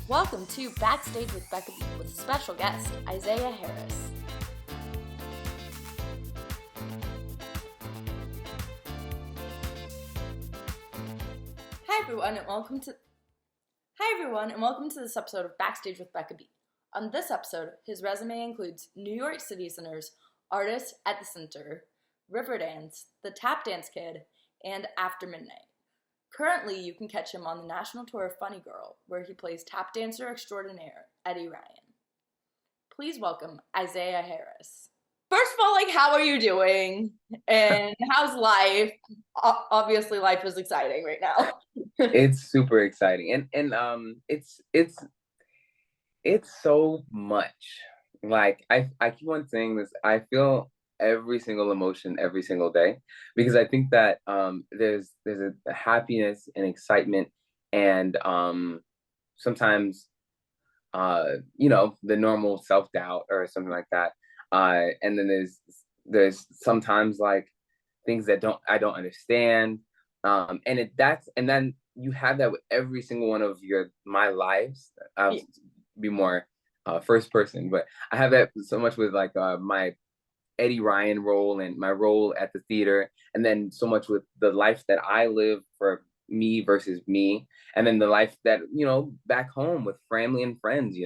Welcome to Backstage with Becca with special guest, Izaiah Harris. Hi everyone, and welcome to this episode of Backstage with Becca B. On this episode, his resume includes New York City Center's Artist at the Center, Riverdance, The Tap Dance Kid, and After Midnight. Currently, you can catch him on the national tour of Funny Girl, where he plays tap dancer extraordinaire Eddie Ryan. Please welcome Izaiah Harris. First of all, how are you doing? And how's life? Obviously, life is exciting right now. It's super exciting, and it's so much. I keep on saying this. I feel every single emotion every single day because I think that there's a happiness and excitement and sometimes the normal self-doubt or something like that. And then there's sometimes like things that I don't understand. And then you have that with every single one of my lives. I'll be more first person, but I have that so much with my Eddie Ryan role and my role at the theater, and then so much with the life that I live for me versus me, and then the life that back home with family and friends,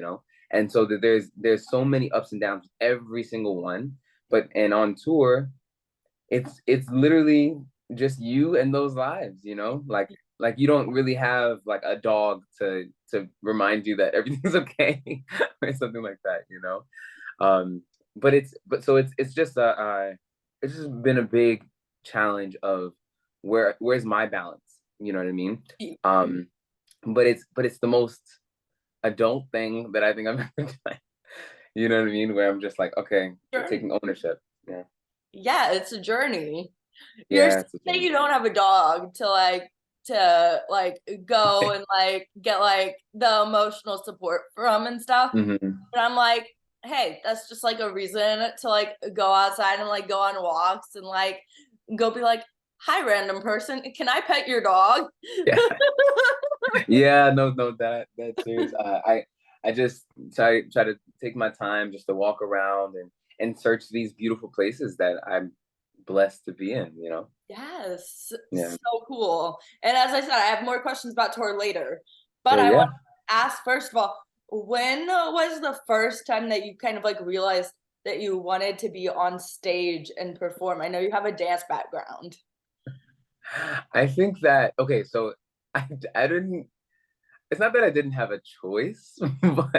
and so that there's so many ups and downs every single one, and on tour, it's literally just you and those lives, like you don't really have like a dog to remind you that everything's okay or something like that, but it's just it's just been a big challenge of where's my balance, you know what I mean? But it's the most adult thing that I think I've ever done, you know what I mean, where I'm just like, okay, taking ownership. Yeah, it's a journey. Yeah, saying you don't have a dog to go and get the emotional support from and stuff. Mm-hmm. But I'm like, hey, that's just a reason to go outside and go on walks and go be like, hi, random person, can I pet your dog? Yeah. Yeah, no, that's serious. I just try to take my time just to walk around and search these beautiful places that I'm blessed to be in, Yes. Yeah. So cool. And as I said, I have more questions about tour later. But So I yeah. want to ask, first of all, when was the first time that you kind of realized that you wanted to be on stage and perform? I know you have a dance background. I think that, okay, so I didn't, it's not that I didn't have a choice, but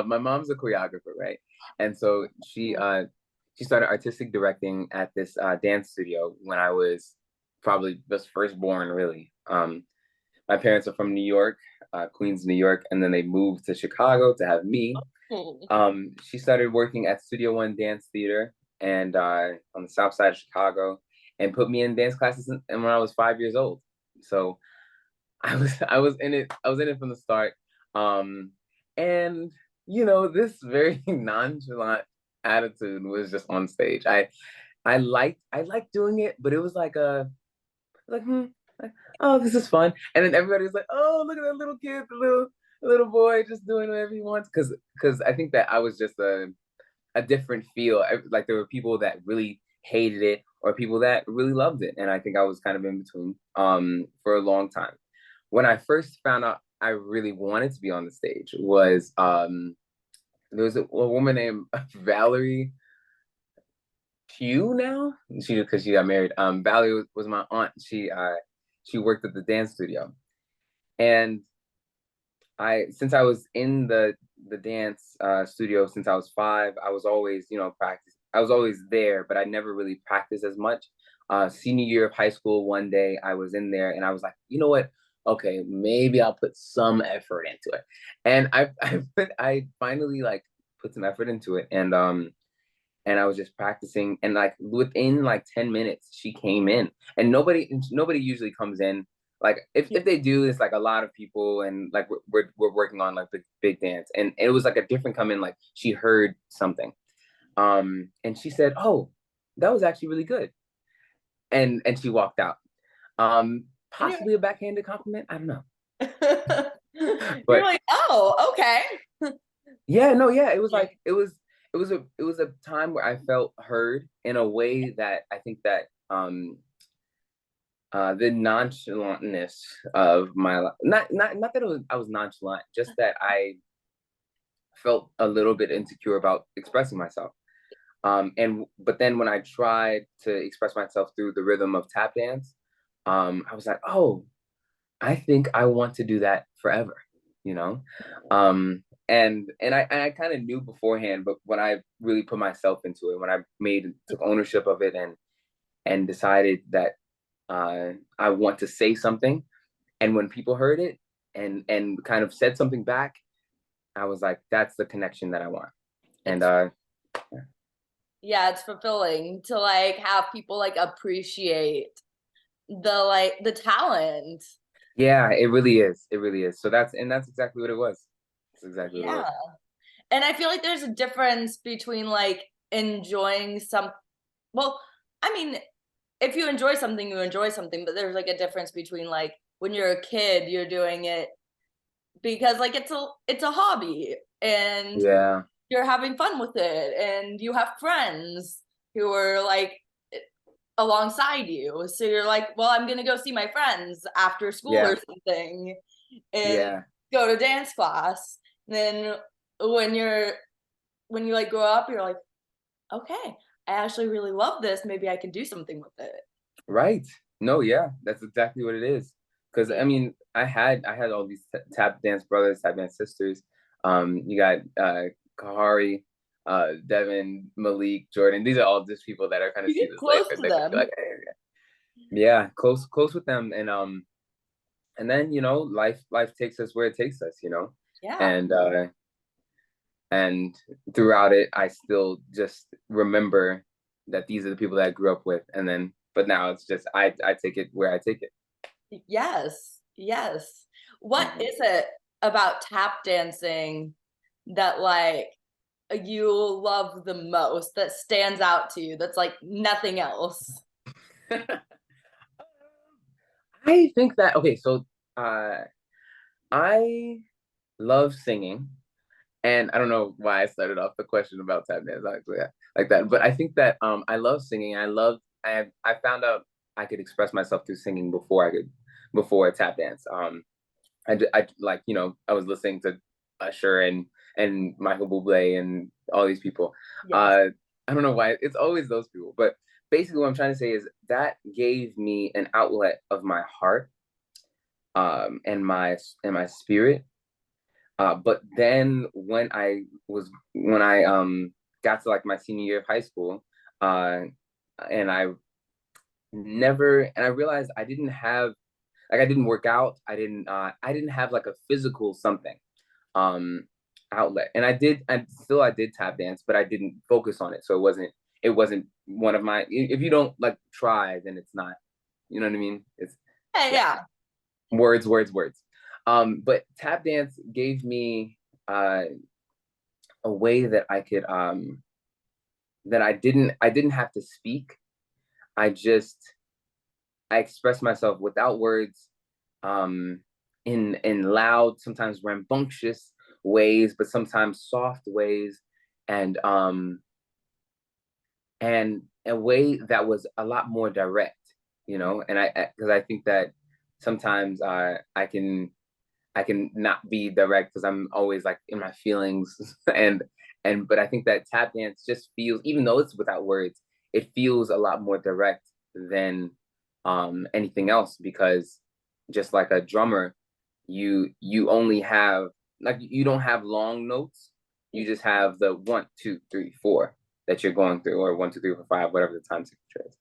my mom's a choreographer, right? And so she started artistic directing at this dance studio when I was probably just first born, really. My parents are from New York, Queens, New York, and then they moved to Chicago to have me. She started working at Studio One Dance Theater and on the south side of Chicago, and put me in dance classes and when I was 5 years old. So I was in it from the start. And this very nonchalant attitude was just on stage. I liked doing it, but it was like like, oh, this is fun. And then everybody was like, oh, look at that little kid, the little boy just doing whatever he wants. Because I think that I was just a different feel. Like there were people that really hated it or people that really loved it. And I think I was kind of in between for a long time. When I first found out I really wanted to be on the stage was there was a woman named Valerie Pugh now. Because she got married. Valerie was my aunt. She worked at the dance studio. And since I was in the dance studio since I was 5, I was always, practice. I was always there, but I never really practiced as much. Senior year of high school, one day I was in there and I was like, you know what? Okay, maybe I'll put some effort into it. And I finally put some effort into it, and I was just practicing, and within 10 minutes she came in, and nobody usually comes in. Like if they do, it's like a lot of people, and we're working on the big dance, and it was like a different come in. Like she heard something, and she said, "Oh, that was actually really good," and she walked out. Possibly a backhanded compliment. I don't know. You're But like, oh, okay. yeah, no, yeah, it was like it was a time where I felt heard in a way that I think that the nonchalantness of my life, not that I was nonchalant, just that I felt a little bit insecure about expressing myself. And but then when I tried to express myself through the rhythm of tap dance, I was like, oh, I think I want to do that forever, you know? And I kind of knew beforehand, but when I really put myself into it, when I took ownership of it and decided that I want to say something, and when people heard it and kind of said something back, I was like, that's the connection that I want. And It's yeah, it's fulfilling to like have people like appreciate the talent. yeah, it really is. It really is. So that's exactly what it was. That's exactly what it Yeah. was. And I feel like there's a difference between like enjoying some, well, I mean, if you enjoy something, you enjoy something, but there's like a difference between like when you're a kid, you're doing it because like it's a hobby and Yeah, you're having fun with it and you have friends who are like alongside you. So you're like, well, I'm gonna go see my friends after school yeah, or something and yeah. go to dance class. And then when you're when you like grow up, you're like, okay, I actually really love this. Maybe I can do something with it. Right. No, yeah, that's exactly what it is. Because Yeah. I mean, I had all these tap dance brothers, tap dance sisters. You got Kahari, Devin, Malik, Jordan. These are all just people that are kind of You see get this close later. to They're gonna be them. like, yeah, close with them, and then life takes us where it takes us, Yeah. and and throughout it, I still just remember that these are the people that I grew up with, and then but now it's just I take it where I take it. Yes. Yes. What Mhm. is it about tap dancing that like you love the most that stands out to you that's like nothing else? I think that okay, so uh, I love singing, and I don't know why I started off the question about tap dance like that, but I think that I love singing. I found out I could express myself through singing before tap dance. I like I was listening to Usher and Michael Bublé and all these people. Yes. Uh, I don't know why it's always those people, but basically what I'm trying to say is that gave me an outlet of my heart and my spirit. But then when I got to like my senior year of high school, uh, and I realized I didn't work out. I didn't have like a physical something um outlet. And I did tap dance, but I didn't focus on it. So it wasn't one of my if you don't like try, then it's not, you know what I mean? It's Yeah, yeah. yeah. Words. But tap dance gave me uh a way that I could that I didn't have to speak. I just I expressed myself without words, um, in loud, sometimes rambunctious ways, but sometimes soft ways, and and a way that was a lot more direct, And because I think that sometimes I can not be direct because I'm always like in my feelings and but I think that tap dance just feels, even though it's without words, it feels a lot more direct than anything else because just like a drummer, you only have like you don't have long notes. You just have the 1, 2, 3, 4 that you're going through, or 1, 2, 3, 4, 5, whatever the time signature is.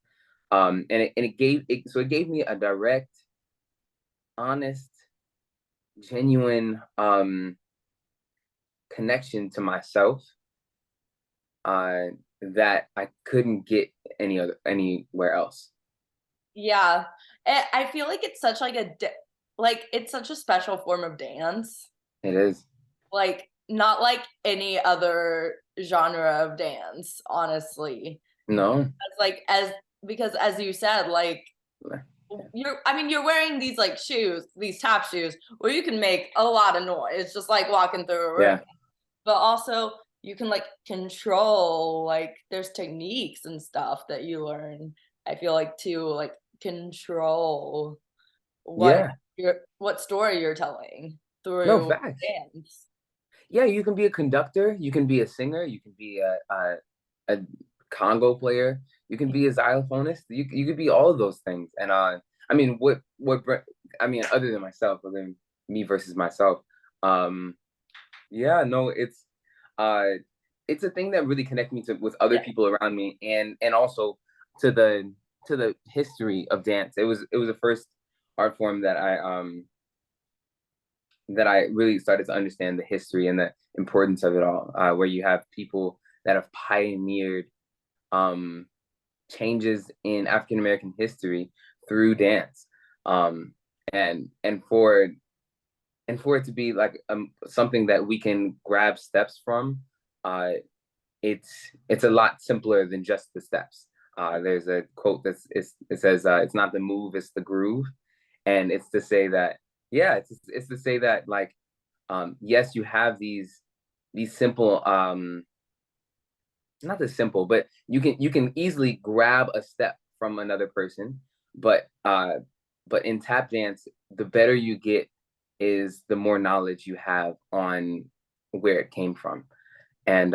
It gave me a direct, honest, genuine connection to myself uh, that I couldn't get anywhere else. Yeah. I feel like it's such like like it's such a special form of dance. It is. Like not like any other genre of dance, honestly. No. It's like as because as you said, like you're wearing these like shoes, these top shoes, where you can make a lot of noise, just like walking through a room. Yeah. But also you can like control, like there's techniques and stuff that you learn, I feel like, to like control Yeah. what story you're telling No, through facts. dance. Yeah, you can be a conductor, you can be a singer, you can be a Congo player, you can be a xylophonist, you could be all of those things. And I mean, I mean, other than myself, other than me versus myself, um, yeah, no, uh, it's a thing that really connects me to with other Yeah. people around me, and also to the history of dance. It was the first art form that I really started to understand the history and the importance of it all, where you have people that have pioneered um, changes in African American history through dance, um, and for it to be like something that we can grab steps from, uh, it's a lot simpler than just the steps. There's a quote it says it's not the move, it's the groove, and it's to say that yeah, it's to say that like yes, you have these simple not the simple, but you can easily grab a step from another person, but in tap dance, the better you get is the more knowledge you have on where it came from, and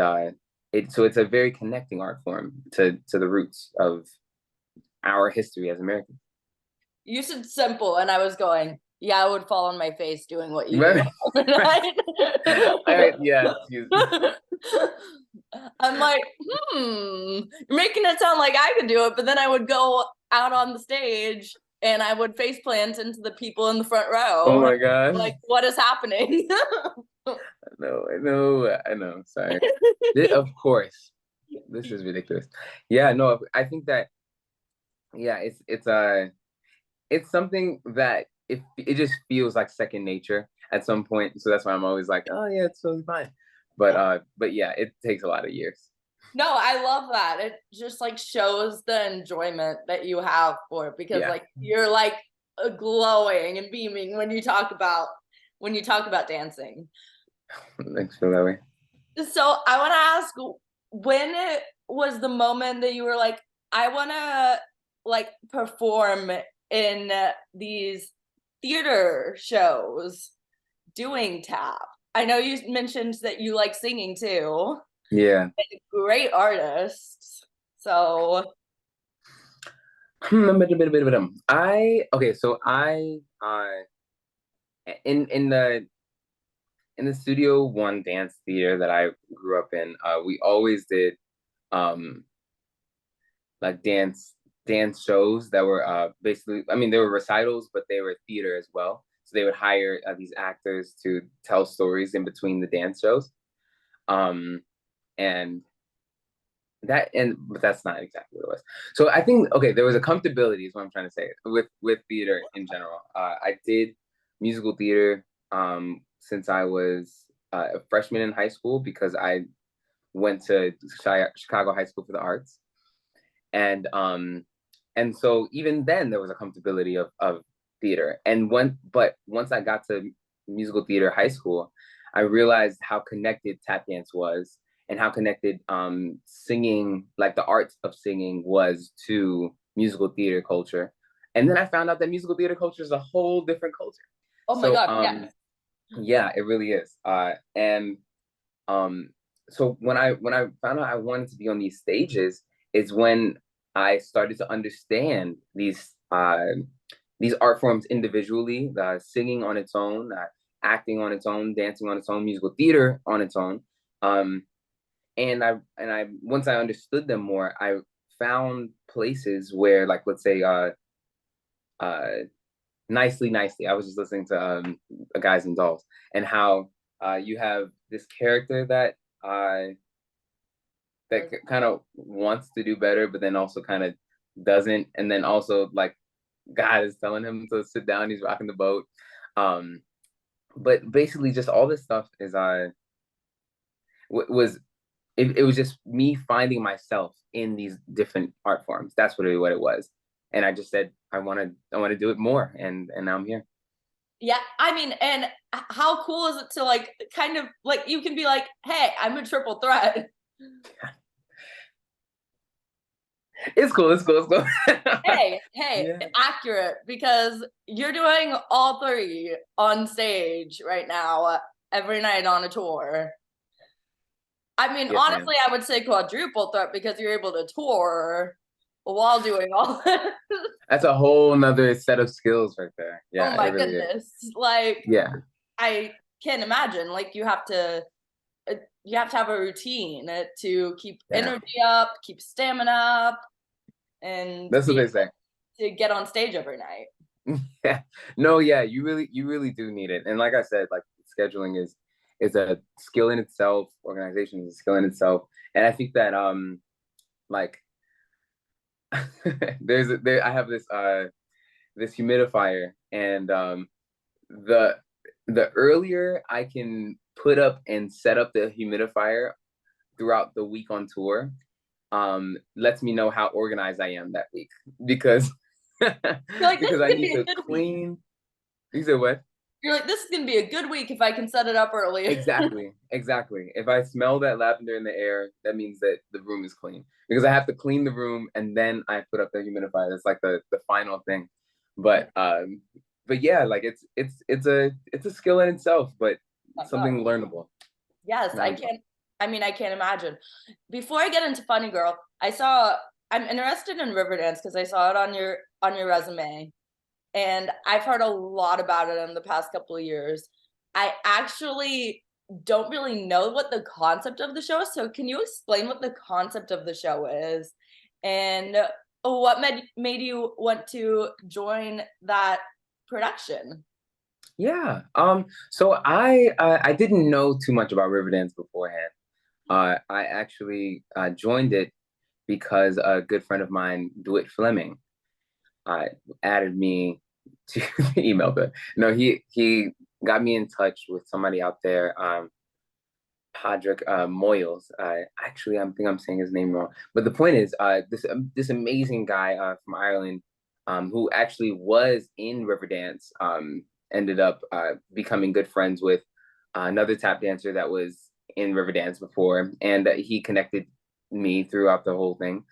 it's a very connecting art form to the roots of our history as Americans. You said simple, and I was going, yeah, I would fall on my face doing what you do Right. overnight. Yeah, excuse me. I'm like, you're making it sound like I could do it, but then I would go out on the stage and I would face plant into the people in the front Oh row. my God. Like, what is happening? I know. Sorry. Of course, this is ridiculous. Yeah, no, I think that yeah, it's something that it just feels like second nature at some point. So that's why I'm always like, oh yeah, it's totally fine. But yeah, it takes a lot of years. No, I love that. It just like shows the enjoyment that you have for it, because Yeah. like you're like glowing and beaming when you talk about dancing. Thanks for that way. So I want to ask, when it was the moment that you were like, I want to like perform in these theater shows doing tap. I know you mentioned that you like singing too. Yeah. Great artists. So I okay, so I in the Studio One dance theater that I grew up in, we always did um like dance shows that were basically, I mean, they were recitals, but they were theater as well. So they would hire these actors to tell stories in between the dance shows. Um, and but that's not exactly what it was. So I think okay, there was a comfortability is what I'm trying to say with theater in general. I did musical theater since I was a freshman in high school because I went to Chicago High School for the Arts, and so even then there was a comfortability of theater. But once I got to musical theater high school, I realized how connected tap dance was and how connected singing, like the art of singing, was to musical theater culture. And then I found out that musical theater culture is a whole different culture. oh my So god, yeah. yeah, it really is. And um, so when I found out I wanted to be on these stages is when I started to understand these art forms individually, singing on its own, acting on its own, dancing on its own, musical theater on its own. Um, and I once I understood them more, I found places where, like, let's say uh nicely, I was just listening to Guys and Dolls, and how you have this character that kind of wants to do better, but then also kind of doesn't, and then also like God is telling him to sit down, he's rocking the boat. um but basically just all this stuff is was it was just me finding myself in these different art forms. That's what it was. and I just said I want to do it more, and now I'm here. Yeah, I mean, and how cool is it to like kind of like you can be like, hey, I'm a triple threat. It's cool. It's cool. It's cool. Hey, Yeah. accurate, because you're doing all three on stage right now, every night on a tour. I mean, Yes, ma'am. honestly, I would say quadruple threat because you're able to tour while doing all this. That's a whole nother set of skills right there. Oh Yeah, it my really is. goodness. Like, Yeah. I can't imagine. Like, you have to have a routine to keep Yeah. energy up, keep stamina up, and That's what be they say. able to get on stage every night. Yeah. No, yeah, you really do need it. And like I said, like scheduling is a skill in itself, organization is a skill in itself. And I think that like there I have this humidifier, and the the earlier I can put up and set up the humidifier throughout the week on tour, lets me know how organized I am that week, because You're like, this is because I gonna need be a to good week. clean. You said what? You're like, this is gonna be a good week if I can set it up early. Exactly, exactly. If I smell that lavender in the air, that means that the room is clean, because I have to clean the room and then I put up the humidifier. That's like the final thing. But yeah, like it's a skill in itself, but Oh my God. something learnable. Yes, I Um, can't. I mean, I can't imagine. Before I get into Funny Girl, I'm interested in Riverdance because I saw it on your resume, and I've heard a lot about it in the past couple of years. I actually don't really know what the concept of the show is. So can you explain what the concept of the show is, and what made you want to join that production? yeah. So I didn't know too much about Riverdance beforehand. I actually joined it because a good friend of mine, DeWitt Fleming, uh, added me to the email. But no, he got me in touch with somebody out there, Padraig Moyles. Actually, I think I'm saying his name wrong. But the point is, this amazing guy from Ireland, who actually was in Riverdance, ended up becoming good friends with another tap dancer that was in Riverdance before, and he connected me throughout the whole thing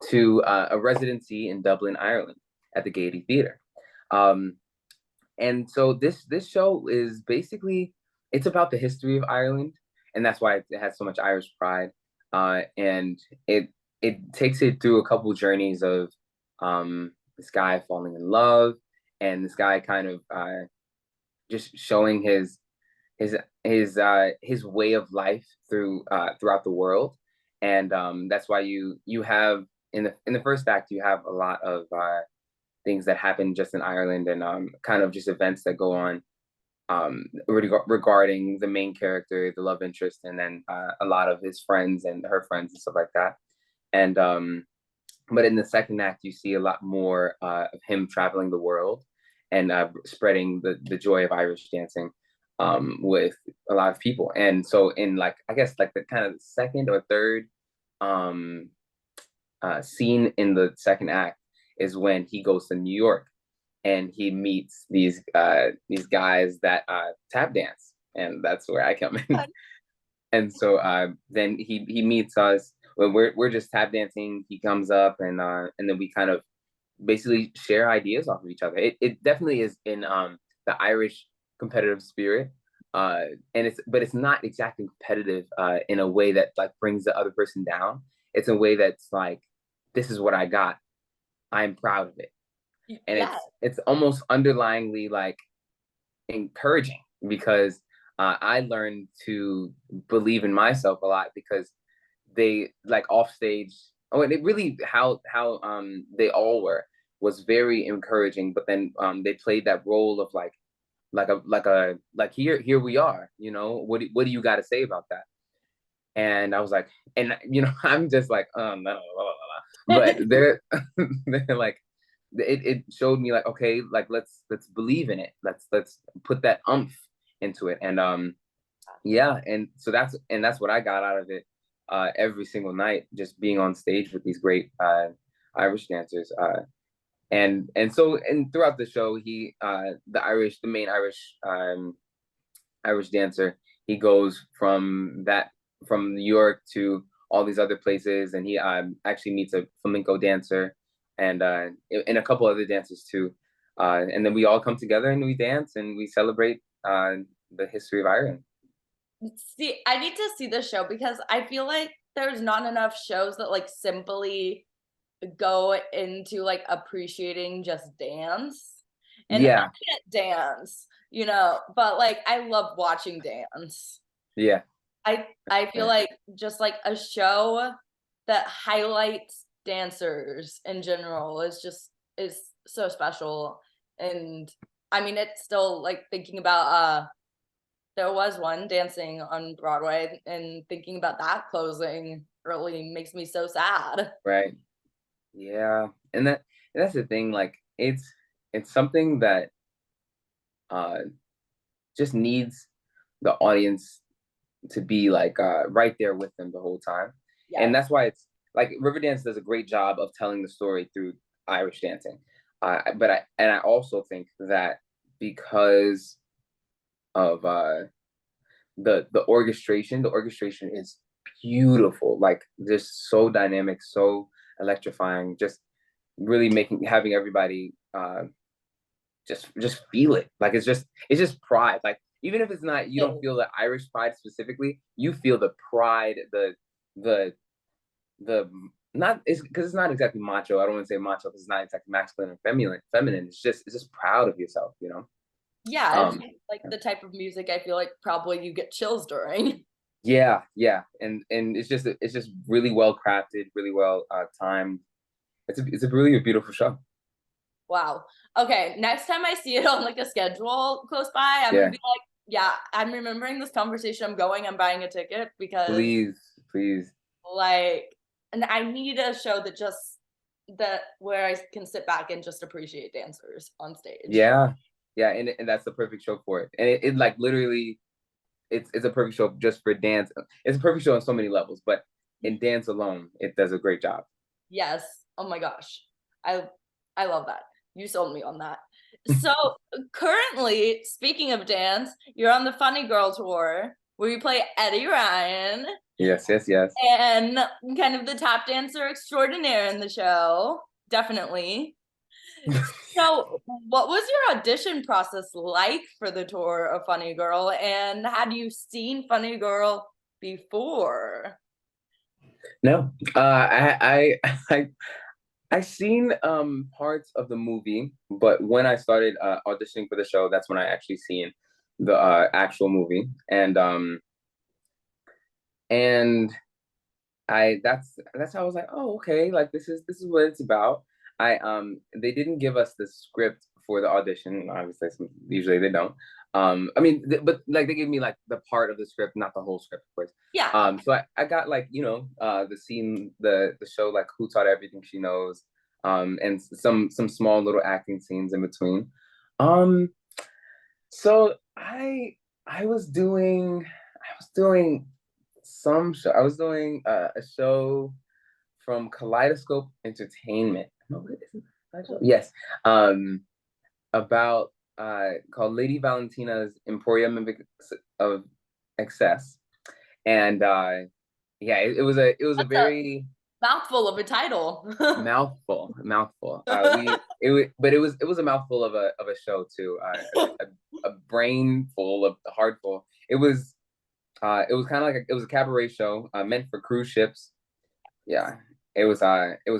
to a residency in Dublin, Ireland, at the Gaiety Theatre. Um, and so this show is basically, it's about the history of Ireland, and that's why it has so much Irish pride. And it takes it through a couple journeys of this guy falling in love, and this guy kind of just showing his his way of life throughout the world. And that's why you have in the first act you have a lot of things that happen just in Ireland, and kind of just events that go on regarding the main character, the love interest, and then a lot of his friends and her friends and stuff like that. And but in the second act, you see a lot more of him traveling the world and spreading the joy of Irish dancing with a lot of people. And so in like, I guess like the kind of second or third um, scene in the second act is when he goes to New York and he meets these guys that tap dance, and that's where I come in. And so then he meets us when we're just tap dancing. He comes up, and then we kind of basically share ideas off of each other. It definitely is in the Irish competitive spirit. And it's not exactly competitive in a way that like brings the other person down. It's a way that's like, this is what I got. I'm proud of it. And Yeah. it's almost underlyingly like encouraging, because I learned to believe in myself a lot, because they like off stage. Oh, and it really how they all were was very encouraging. But then they played that role of like here we are. You know, what do you got to say about that? And I was like, and I'm just like, no, but they're like, it showed me like, okay, like let's believe in it. Let's put that umph into it. And yeah, and so that's what I got out of it every single night, just being on stage with these great Irish dancers. And throughout the show, the main Irish dancer, he goes from New York to all these other places, and he actually meets a flamenco dancer, and a couple other dancers too. And then we all come together and we dance and we celebrate the history of Ireland. See, I need to see this show because I feel like there's not enough shows that like simply go into like appreciating just dance. And I Yeah, can't dance, but like I love watching dance. yeah, I feel like just like a show that highlights dancers in general is so special. And I mean it's still like thinking about there was one dancing on Broadway, and thinking about that closing really makes me so sad. right. Yeah, and that's the thing. Like, it's something that uh just needs the audience to be like right there with them the whole time. And Yes. that's why it's like Riverdance does a great job of telling the story through Irish dancing. I also think that because of the orchestration is beautiful, like just so dynamic, so electrifying, just really having everybody just feel it. Like it's just pride. Like even if it's not, you don't feel the Irish pride specifically, you feel the pride, the the not it's because it's not exactly macho. I don't want to say macho because it's not exactly masculine or feminine. It's just proud of yourself, you know. Yeah, it's Um like the type of music I feel like probably you get chills during. yeah. And it's just really well crafted, really well timed. It's a really beautiful show. Wow. Okay, next time I see it on like a schedule close by, I'm gonna Yeah. be like, yeah, I'm remembering this conversation. I'm buying a ticket because Please. like, and I need a show that where I can sit back and just appreciate dancers on stage. Yeah. Yeah, and that's the perfect show for it. And it like literally it's a perfect show just for dance. It's a perfect show on so many levels, but in dance alone, it does a great job. Yes. Oh my gosh. I I love that. You sold me on that. So currently, speaking of dance, you're on the Funny Girl tour where you play Eddie Ryan Yes. and kind of the tap dancer extraordinaire in the show. Definitely. So, what was your audition process like for the tour of Funny Girl, and had you seen Funny Girl before? No, I seen parts of the movie, but when I started auditioning for the show, that's when I actually seen the actual movie, and I that's how I was like, oh, okay, like this is what it's about. They didn't give us the script for the audition. Obviously, usually they don't. I mean, but like they gave me like the part of the script, not the whole script, of course. Yeah. So I got like the scene, the show, like Who Taught Everything She Knows, and some small little acting scenes in between. Um, so I was doing some show. I was doing a show from Kaleidoscope Entertainment. No, is it that show? Yes. About called Lady Valentina's Emporium of Excess. And yeah, it was a That's a very mouthful of a title. mouthful. But it was a mouthful of a show too. A brain full of heart full. It was kind of like it was a cabaret show meant for cruise ships. Yeah, it was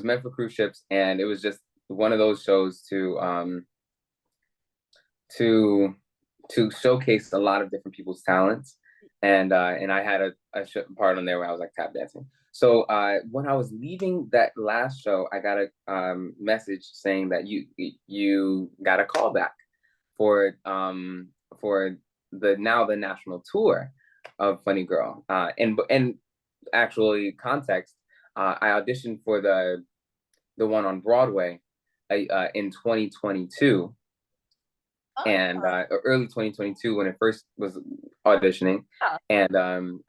meant for cruise ships, and it was just one of those shows to to showcase a lot of different people's talents, and I had a part on there where I was like tap dancing. So when I was leaving that last show, I got a message saying that you got a call back for the national tour of Funny Girl, and actually context, I auditioned for the one on Broadway in 2022 and early 2022 when it first was auditioning, Yeah. and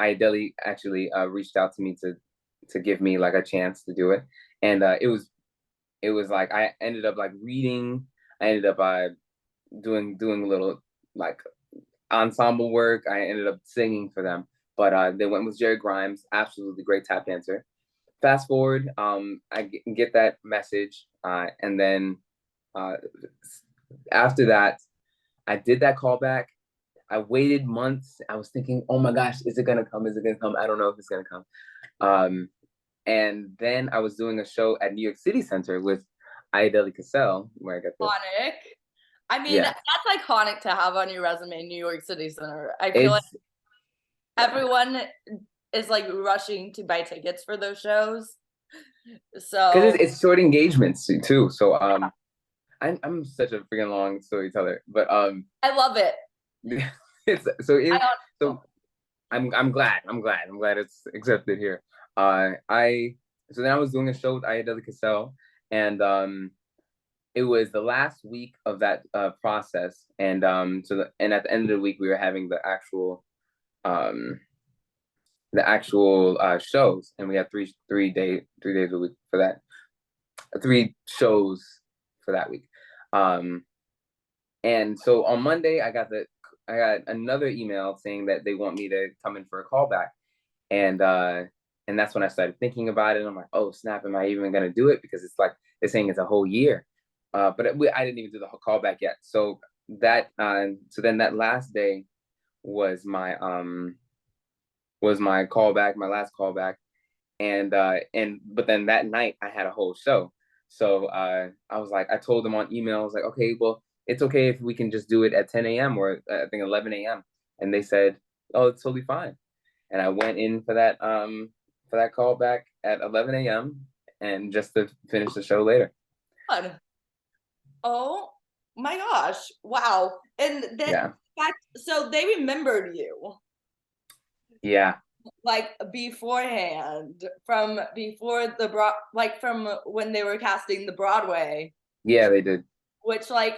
Ideli actually reached out to me to give me like a chance to do it, and it was like I ended up like reading. I ended up doing a little like ensemble work. I ended up singing for them. But they went with Jerry Grimes, absolutely great tap dancer. Fast forward, I get that message, and then uh, after that, I did that callback. I waited months. I was thinking, oh my gosh, is it gonna come? Is it gonna come? I don't know if it's gonna come. Um, and then I was doing a show at New York City Center with Ayodele Cassell, where I got the Iconic. I mean, yeah. that's iconic to have on your resume, New York City Center. I feel like It's everyone is like rushing to buy tickets for those shows. because So it's short engagements too. So I'm such a freaking long storyteller, but I love it. it's so I it don't so I'm glad it's accepted here. I so then I was doing a show with Ayodele Cassell, and it was the last week of that process, and and at the end of the week we were having um the actual shows, and we had three days a week for that, three shows for that week. Um, and so on Monday, I got another email saying that they want me to come in for a callback, and and that's when I started thinking about it. I'm like, oh snap, am I even gonna do it? Because it's like they're saying it's a whole year, but I didn't even do the callback yet. So then that last day was my callback, my last callback, and but then that night I had a whole show. So I was like, I told them on email, I was like, okay, well, it's okay if we can just do it at 10 a.m. or I think 11 a.m. And they said, oh, it's totally fine. And I went in for that callback at 11 a.m. and just to finish the show later. fun. Oh my gosh. Wow. And that Yeah. fact, so they remembered you Yeah. like beforehand from before like from when they were casting the Broadway, Yeah, they did. which like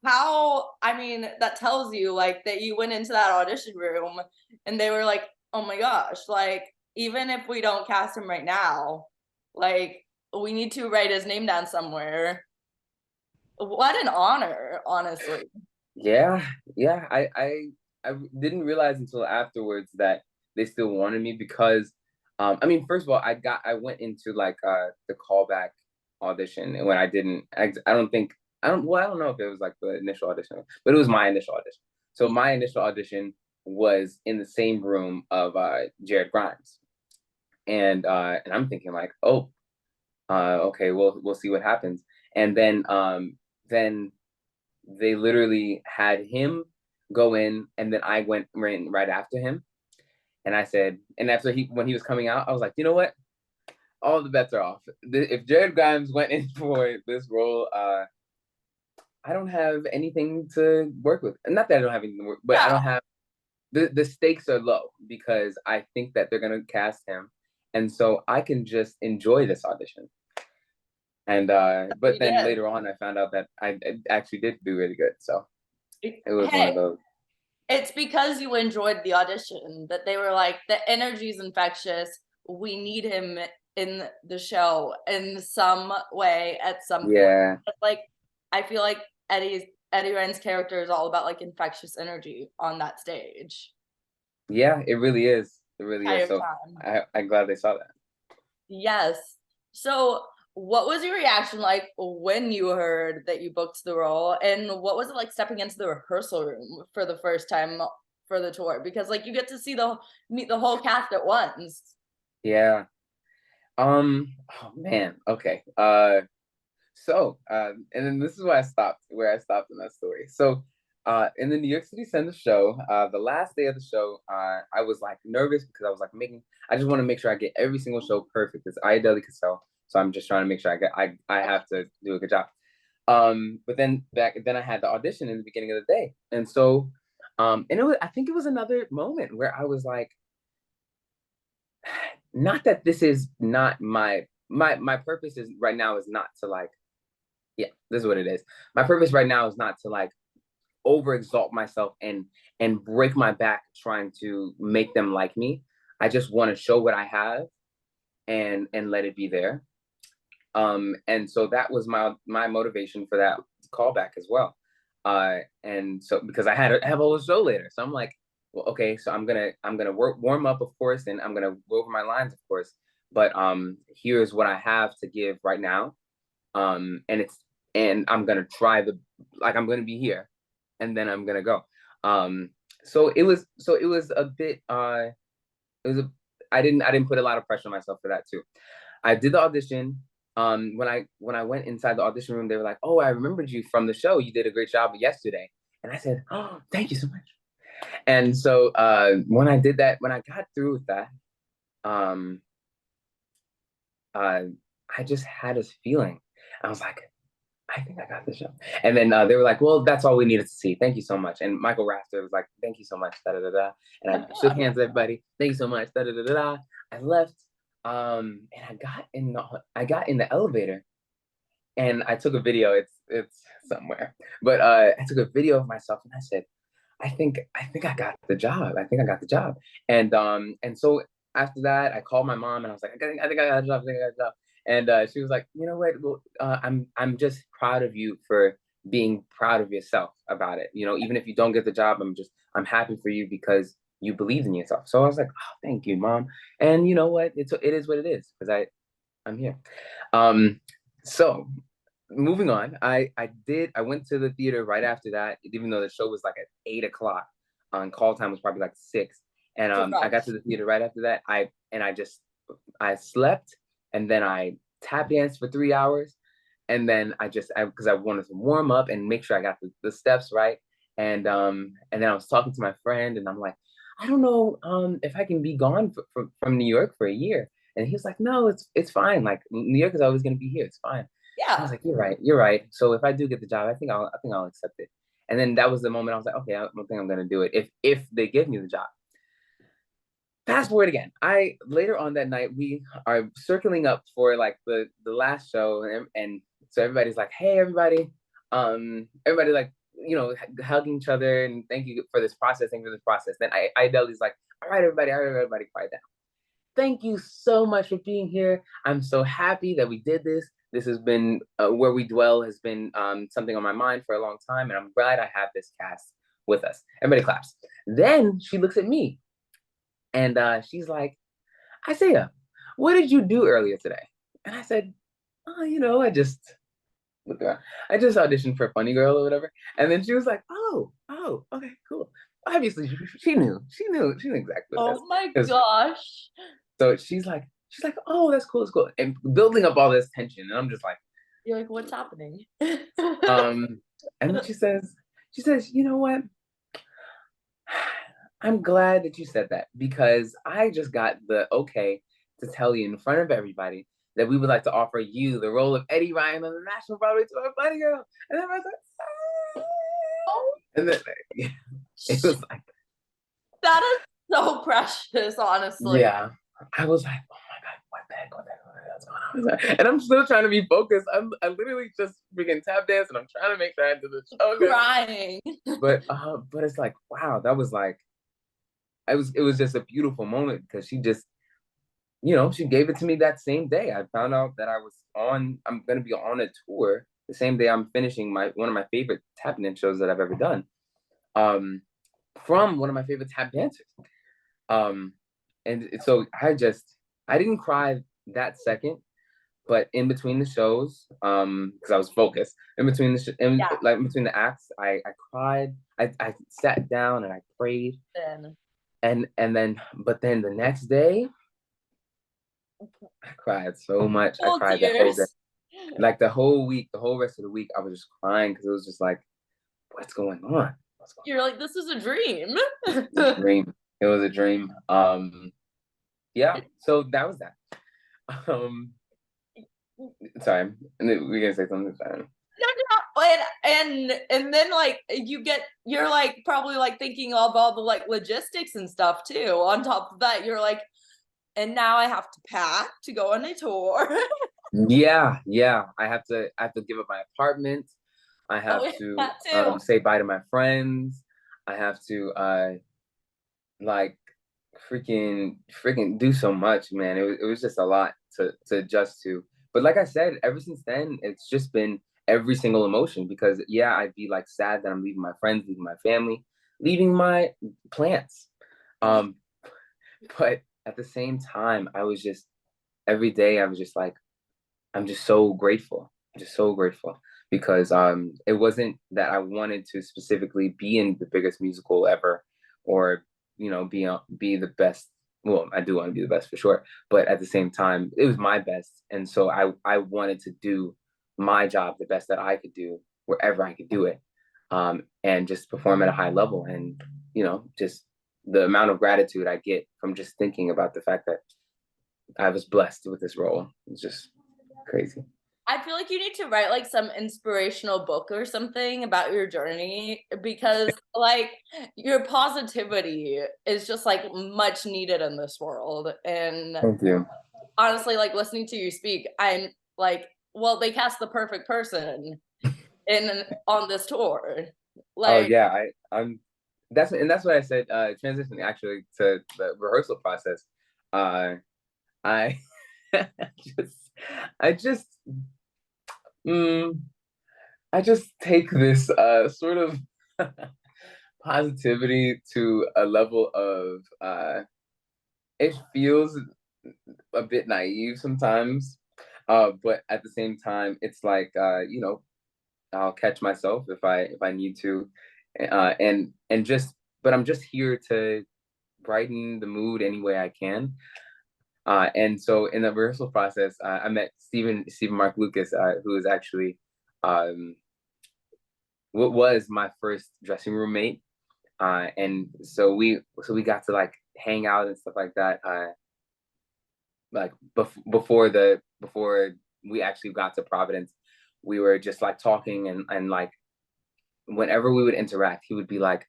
how I mean that tells you like that you went into that audition room and they were like, "Oh my gosh, like even if we don't cast him right now, like we need to write his name down somewhere." What an honor, honestly. Yeah. Yeah. I didn't realize until afterwards that they still wanted me because I mean, first of all, I went into like the callback audition, and when I don't think I don't know if it was like the initial audition, but it was my initial audition. So my initial audition was in the same room of Jared Grimes. And I'm thinking like, oh, okay, we'll see what happens. And then they literally had him go in, and then I went right after him. And I said, and after when he was coming out, I was like, you know what? All the bets are off. If Jared Grimes went in for this role, I don't have anything to work with. Not that I don't have anything to work, but I Yeah, don't have the stakes are low because I think that they're gonna cast him, and so I can just enjoy this audition. And but we then did. later on, I found out that I actually did do really good. So it was one Hey, of those. it's because you enjoyed the audition that they were like, the energy's infectious. We need him in the show in some way at some point. Yeah, But like, I feel like Eddie Ryan's character is all about like infectious energy on that stage. yeah, it really is. It really is. Entire So time. I'm glad they saw that. Yes. So, what was your reaction like when you heard that you booked the role? And what was it like stepping into the rehearsal room for the first time for the tour? Because like you get to meet the whole cast at once. Yeah. Oh man. Okay. And then this is where I stopped in that story. So, in the New York City Center show, the last day of the show, I was like nervous because I was like I just want to make sure I get every single show perfect. It's Ayodele Cassell, so I'm just trying to make sure I have to do a good job. But then I had the audition in the beginning of the day, and so, and I think it was another moment where I was like, not that this is not my purpose is right now is not to like yeah, this is what it is. My purpose right now is not to like over exalt myself and break my back trying to make them like me. I just want to show what I have and let it be there. And so that was my motivation for that callback as well. And so because I have a whole show later, so I'm like, well, okay, so I'm gonna warm up, of course, and I'm gonna go over my lines, of course. But here's what I have to give right now. And I'm gonna try I'm gonna be here, and then I'm gonna go. So it was a bit it was a I didn't put a lot of pressure on myself for that too. I did the audition. When I went inside the audition room, they were like, "Oh, I remembered you from the show. You did a great job yesterday." And I said, "Oh, thank you so much." And so when I did that, when I got through with that, um, uh, I just had this feeling. I was like, I think I got the show. And then they were like, well, that's all we needed to see. Thank you so much. And Michael Rafter was like, thank you so much. Da, da, da, da. And I shook hands with everybody. Thank you so much. Da, da, da, da, da. I left. And I got in the elevator and I took a video. It's somewhere. But I took a video of myself and I said, I think I got the job. I think I got the job. And so after that, I called my mom and I was like, I think I got a job. I think I got a job. And she was like, you know what? Well, I'm just proud of you for being proud of yourself about it. You know, even if you don't get the job, I'm happy for you because you believed in yourself. So I was like, oh, thank you, mom. And you know what? It is what it is because I'm here. So moving on, I went to the theater right after that, even though the show was like at 8 o'clock. On call time was probably like 6. And I got to the theater right after that. I slept and then I tap danced for 3 hours. And then because I wanted to warm up and make sure I got the steps right. And then I was talking to my friend and I'm like, I don't know if I can be gone from New York for a year. And he was like, no, it's fine. Like New York is always going to be here. It's fine. I was Yeah. like, you're right. So if I do get the job, I think I'll accept it. And then that was the moment I was like, okay, I don't think I'm gonna do it if they give me the job. Fast forward again. I later on that night we are circling up for like the last show, and so everybody's like, hey everybody, everybody like hugging each other and thank you for this process, thank you for this process. Then Ideli's like, all right, everybody, quiet down. Thank you so much for being here. I'm so happy that we did this. This has been Where We Dwell has been something on my mind for a long time, and I'm glad I have this cast with us. Everybody claps. Then she looks at me, and she's like, Isaiah, what did you do earlier today? And I said, oh, I just auditioned for Funny Girl or whatever. And then she was like, oh, okay, cool. Obviously, she knew exactly what it Oh my is. gosh. So she's like, oh, that's cool, and building up all this tension, and I'm just like, You're like, what's happening? and then she says, you know what? I'm glad that you said that because I just got the okay to tell you in front of everybody that we would like to offer you the role of Eddie Ryan on the National Broadway tour of Funny Girl. And then I was like, oh. And then it was like, That is so precious, honestly. yeah. I was like, oh my God, what the heck, what's going on? And I'm still trying to be focused. I literally just freaking tap dance and I'm trying to make sure I do the show. Crying. But it's like, wow, that was like, it was just a beautiful moment because she just, she gave it to me that same day. I found out that I'm going to be on a tour the same day I'm finishing one of my favorite tap dance shows that I've ever done, from one of my favorite tap dancers. And so I didn't cry that second, but in between the shows, because I was focused, in between like in between the acts, I cried. I sat down and I prayed. But then the next day, I cried so much. I cried the whole day. Like the whole week, the whole rest of the week, I was just crying because it was just like, what's going on? You're like, this is a dream. It was a dream. It was a dream. Yeah. So that was that. Sorry, we're gonna say something. Sorry. And then like you're like probably like thinking of all the like logistics and stuff too. On top of that, you're like, and now I have to pack to go on a tour. Yeah. I have to give up my apartment. I have to say bye to my friends. I have to like freaking do so much, man. It was just a lot to adjust to. But like I said, ever since then, it's just been every single emotion because yeah, I'd be like sad that I'm leaving my friends, leaving my family, leaving my plants. Um, but at the same time, I was just every day I was just like, I'm just so grateful. Just so grateful because it wasn't that I wanted to specifically be in the biggest musical ever or be the best. Well, I do want to be the best for sure, but at the same time, it was my best, and so I wanted to do my job the best that I could do wherever I could do it, and just perform at a high level, and just the amount of gratitude I get from just thinking about the fact that I was blessed with this role. It's just crazy. I feel like you need to write like some inspirational book or something about your journey because like your positivity is just like much needed in this world. And Thank you. honestly, like listening to you speak, I'm like, well, they cast the perfect person in on this tour. Oh Like, yeah, I'm that's what I said. Transitioning actually to the rehearsal process. Uh, I just I just mm, I just take this sort of positivity to a level of it feels a bit naive sometimes, but at the same time, it's like I'll catch myself if I need to, and just but I'm just here to brighten the mood any way I can. And so in the rehearsal process, I met Stephen Mark Lucas, who is actually um, what was my first dressing room mate, and so we got to like hang out and stuff like that. Like before we actually got to Providence, we were just like talking and like whenever we would interact, he would be like,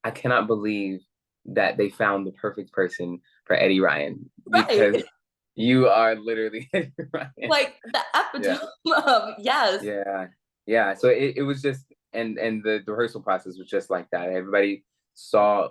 I cannot believe that they found the perfect person for Eddie Ryan because right. you are literally Eddie Ryan. Like the Yeah. epitome of yes. Yeah. Yeah. So it was just and the rehearsal process was just like that. Everybody saw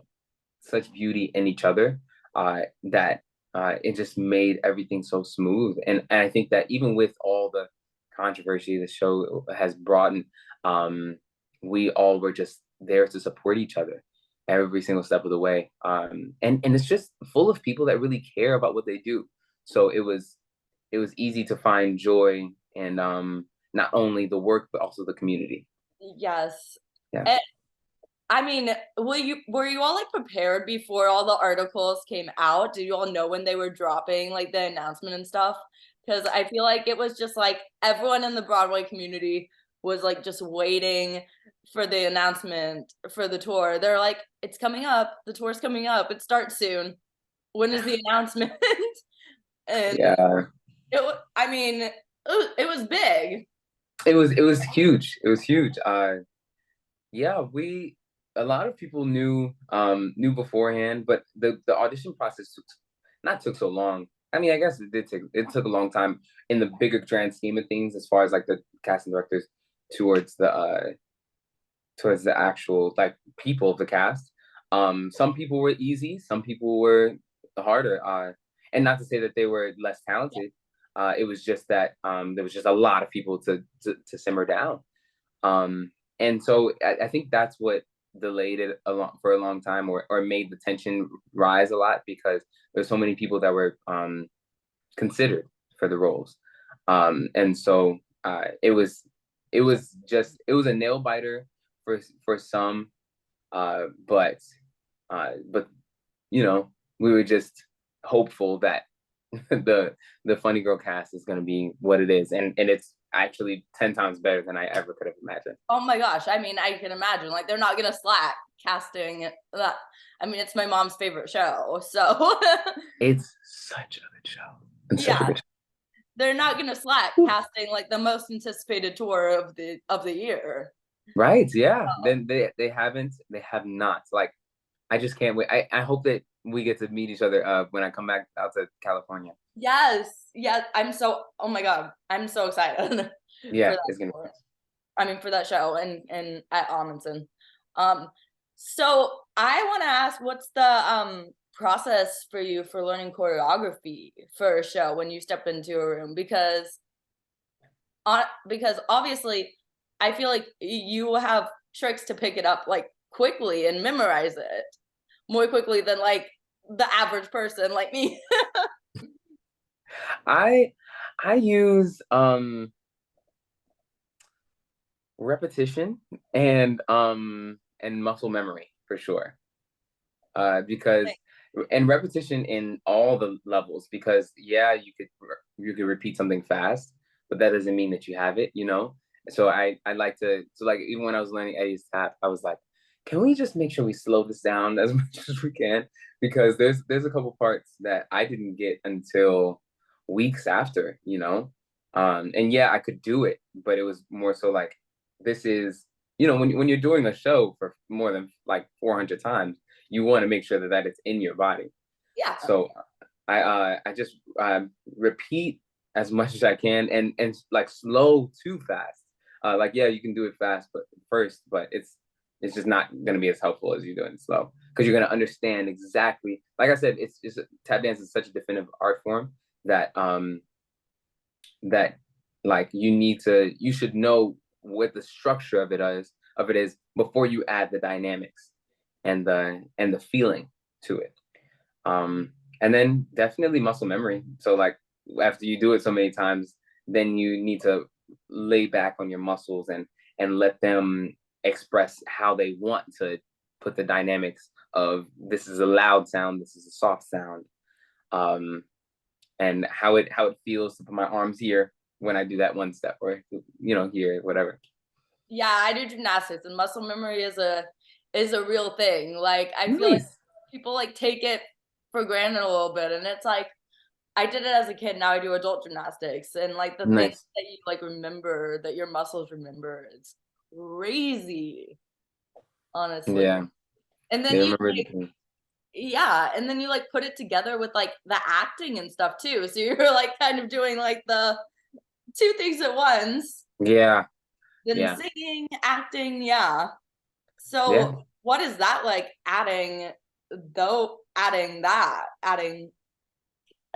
such beauty in each other that it just made everything so smooth. And I think that even with all the controversy the show has brought in, um, we all were just there to support each other every single step of the way. And it's just full of people that really care about what they do. So it was easy to find joy in not only the work but also the community. Yes. Yeah. And I mean, were you all like prepared before all the articles came out? Did you all know when they were dropping like the announcement and stuff? Because I feel like it was just like everyone in the Broadway community was like just waiting for the announcement for the tour. They're like, it's coming up, the tour's coming up, it starts soon. When is the announcement? And Yeah. I mean, it was big. It was huge. It was huge. Yeah, we a lot of people knew beforehand, but the audition process took so long. I mean, I guess it took a long time in the bigger grand scheme of things as far as like the casting directors towards the actual like people of the cast. Some people were easy, some people were harder. And not to say that they were less talented. It was just that there was just a lot of people to simmer down. Um, and so I think that's what delayed it for a long time, or made the tension rise a lot because there's so many people that were considered for the roles, and so it was a nail biter for some, but but we were just hopeful that the Funny Girl cast is going to be what it is, and it's actually 10 times better than I ever could have imagined. Oh my gosh. I mean, I can imagine. Like, they're not gonna slack casting that. I mean, it's my mom's favorite show. So It's such a good show. It's such a yeah, good they're not gonna slack show. casting like the most anticipated tour of the year. Right, yeah. Then they have not. Like, I just can't wait. I hope that we get to meet each other when I come back out to California. Yes. Yes. Oh my God. I'm so excited for Yeah, that it's gonna be tour. I mean, for that show and at Amundsen. Um, so I want to ask, what's the process for you for learning choreography for a show when you step into a room? Because because obviously I feel like you have tricks to pick it up like quickly and memorize it more quickly than like the average person like me. I I use repetition and muscle memory for sure. Because and repetition in all the levels, because yeah, you could repeat something fast, but that doesn't mean that you have it, you know. So I like to, so like even when I was learning Eddie's tap, I was like, can we just make sure we slow this down as much as we can, because there's a couple parts that I didn't get until weeks after, you know. And yeah, I could do it, but it was more so like, this is, you know, when you're doing a show for more than like 400 times, you want to make sure that it's in your body. Yeah. So I just repeat as much as I can, and like slow too fast. Like yeah, you can do it fast, but first, but it's just not going to be as helpful as you doing it slow, because you're going to understand exactly. Like I said, it's just, tap dance is such a definitive art form that that like you should know what the structure of it is before you add the dynamics and the feeling to it. And then definitely muscle memory. So like after you do it so many times, then you need to lay back on your muscles and let them express how they want to put the dynamics of, this is a loud sound, this is a soft sound, and how it feels to put my arms here when I do that one step, or you know, here, whatever. Yeah, I do gymnastics, and muscle memory is a real thing. Like I feel like Nice. people like take it for granted a little bit, and it's like I did it as a kid. Now I do adult gymnastics, and like the things Nice. that you like remember, that your muscles remember, it's crazy, honestly. Yeah. And then They you remember. like, yeah, and then you like put it together with like the acting and stuff too. So you're like kind of doing like the two things at once. Yeah. Then Yeah. singing, acting, yeah. Yeah. So what is that like adding adding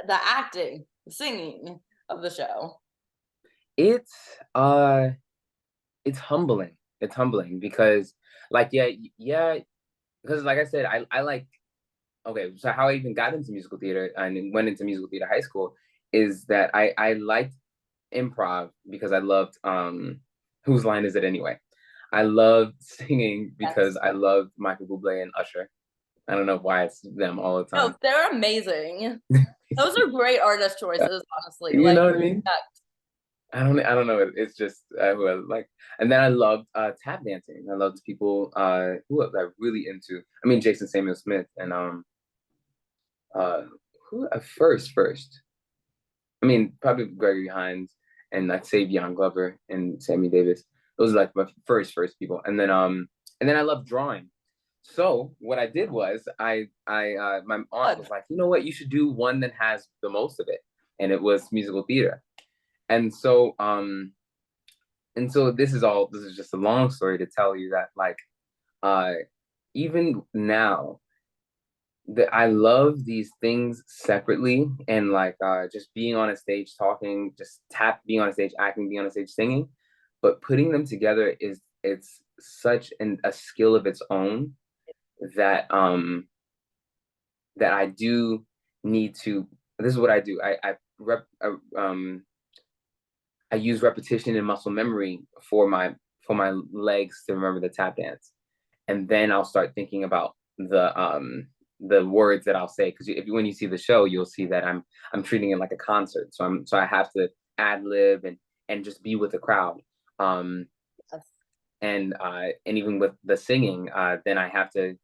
the acting, the singing of the show? It's uh it's humbling. It's humbling because like yeah, because like I said, I like, okay, so how I even got into musical theater and went into musical theater high school is that I liked improv because I loved whose line is it anyway? I loved singing because Yes. I loved Michael Bublé and Usher. I don't know why it's them all the No, time. they're amazing. Those are great artist choices, honestly. You Like, know what I mean? yeah. I don't know. It's just who I like. And then I loved tap dancing. I loved people who I was really into. I mean, Jason Samuel Smith and uh who first. I mean, probably Gregory Hines and like Savion Glover and Sammy Davis. Those are like my first people. And then I love drawing. So what I did was my aunt Good. was like, you know what, you should do one that has the most of it, and it was musical theater. And so this is just a long story to tell you that like uh even now that I love these things separately, and like just being on a stage talking, just being on a stage acting, being on a stage singing, but putting them together it's such a skill of its own that that I do need to. This is what I do. I use repetition and muscle memory for my legs to remember the tap dance, and then I'll start thinking about the words that I'll say, because if when you see the show, you'll see that I'm treating it like a concert. So I have to ad lib and just be with the crowd. Um, Yes. and even with the singing, then I have to,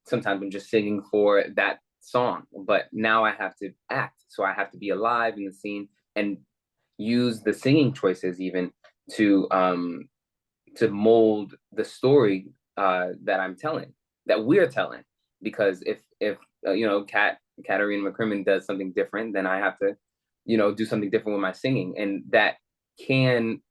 sometimes I'm just singing for that song, but now I have to act. So I have to be alive in the scene and use the singing choices even to mold the story that I'm telling, that we're telling. Because if you know, Katarina McCrimmon does something different, then I have to, you know, do something different with my singing, and that can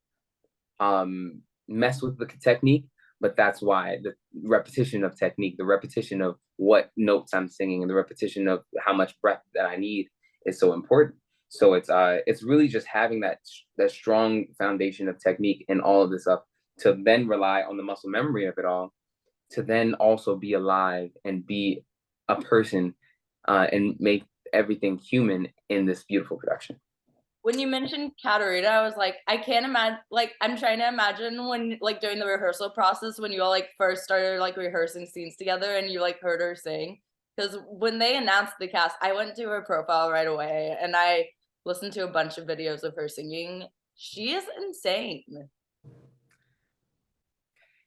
mess with the technique. But that's why the repetition of technique, the repetition of what notes I'm singing, and the repetition of how much breath that I need is so important. So it's really just having that strong foundation of technique and all of this stuff to then rely on the muscle memory of it all to then also be alive and be a person and make everything human in this beautiful production. When you mentioned Katarina, I was like, I can't imagine, like, I'm trying to imagine when, like, during the rehearsal process, when you all, like, first started, like, rehearsing scenes together and you, like, heard her sing. Because when they announced the cast, I went to her profile right away and I listened to a bunch of videos of her singing. She is insane.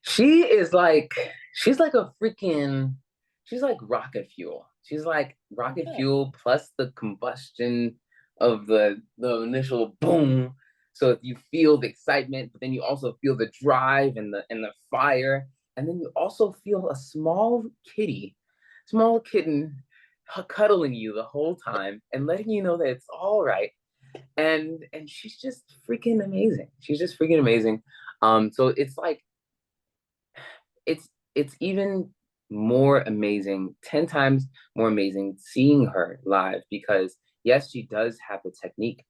She's like a freaking, she's like rocket fuel. She's like rocket Okay. fuel plus the combustion of the initial boom. So you feel the excitement, but then you also feel the drive and the fire, and then you also feel a small kitten cuddling you the whole time and letting you know that it's all right. And she's just freaking amazing. She's just freaking amazing. So it's like it's even more amazing, 10 times more amazing seeing her live because yes, she does have the technique,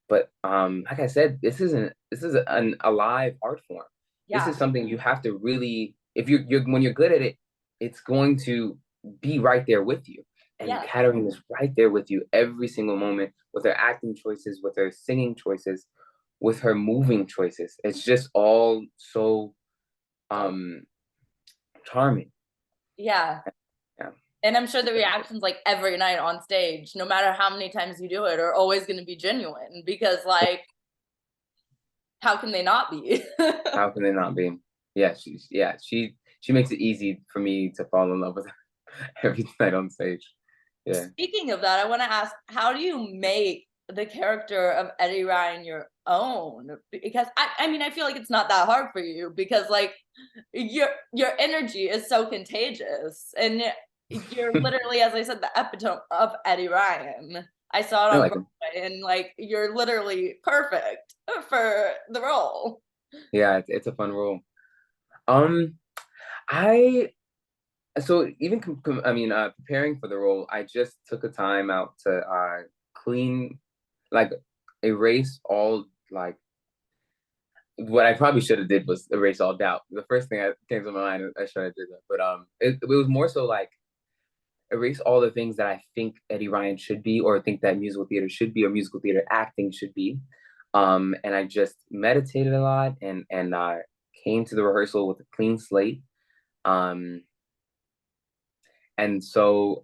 but like I said, this is a live art form. This Yeah. is something you have to really, if you're when you're good at it, it's going to be right there with you. And Yeah. Katarina is right there with you every single moment with her acting choices, with her singing choices, with her moving choices. It's just all so um charming. Yeah. Yeah. And I'm sure the reactions, like, every night on stage, no matter how many times you do it, are always going to be genuine because, like, how can they not be? How can they not be? She makes it easy for me to fall in love with her every night on stage. Yeah. Speaking of that, I want to ask, how do you make the character of Eddie Ryan your own? Because I mean, I feel like it's not that hard for you because, like, your energy is so contagious, and you're literally, as I said, the epitome of Eddie Ryan. I saw it I on like him. Broadway, and, like, you're literally perfect for the role. Yeah, it's a fun role. Um, I so even preparing for the role, I just took a time out to clean, like erase all like what I probably should have did was erase all doubt. The first thing that came to my mind, I should have did that, but it was more so like erase all the things that I think Eddie Ryan should be, or think that musical theater should be, or musical theater acting should be. And I just meditated a lot and came to the rehearsal with a clean slate. Um, and so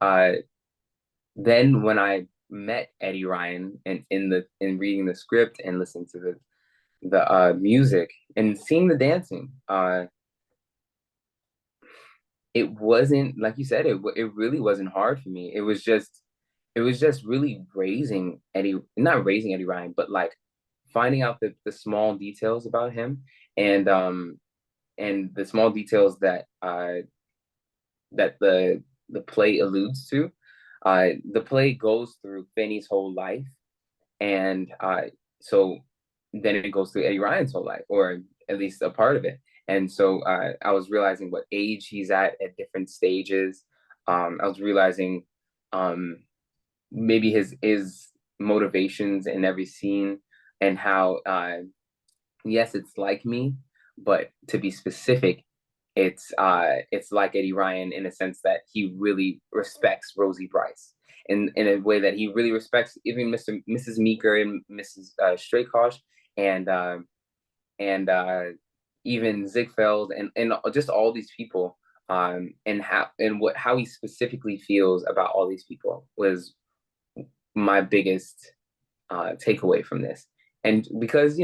then when I met Eddie Ryan and in reading the script and listening to the music and seeing the dancing, it wasn't like you said, it really wasn't hard for me. It was just really raising Eddie, not raising Eddie Ryan, but like finding out the small details about him and the small details that the play alludes to. The play goes through Fanny's whole life, and so then it goes through Eddie Ryan's whole life, or at least a part of it. And so I was realizing what age he's at different stages. I was realizing maybe his motivations in every scene and how yes, it's like me, but to be specific, it's like Eddie Ryan in a sense that he really respects Rosie Bryce in a way that he really respects even Mrs. Meeker and Mrs. Strakosh and and even Ziegfeld and just all these people and how he specifically feels about all these people was my biggest takeaway from this. And because,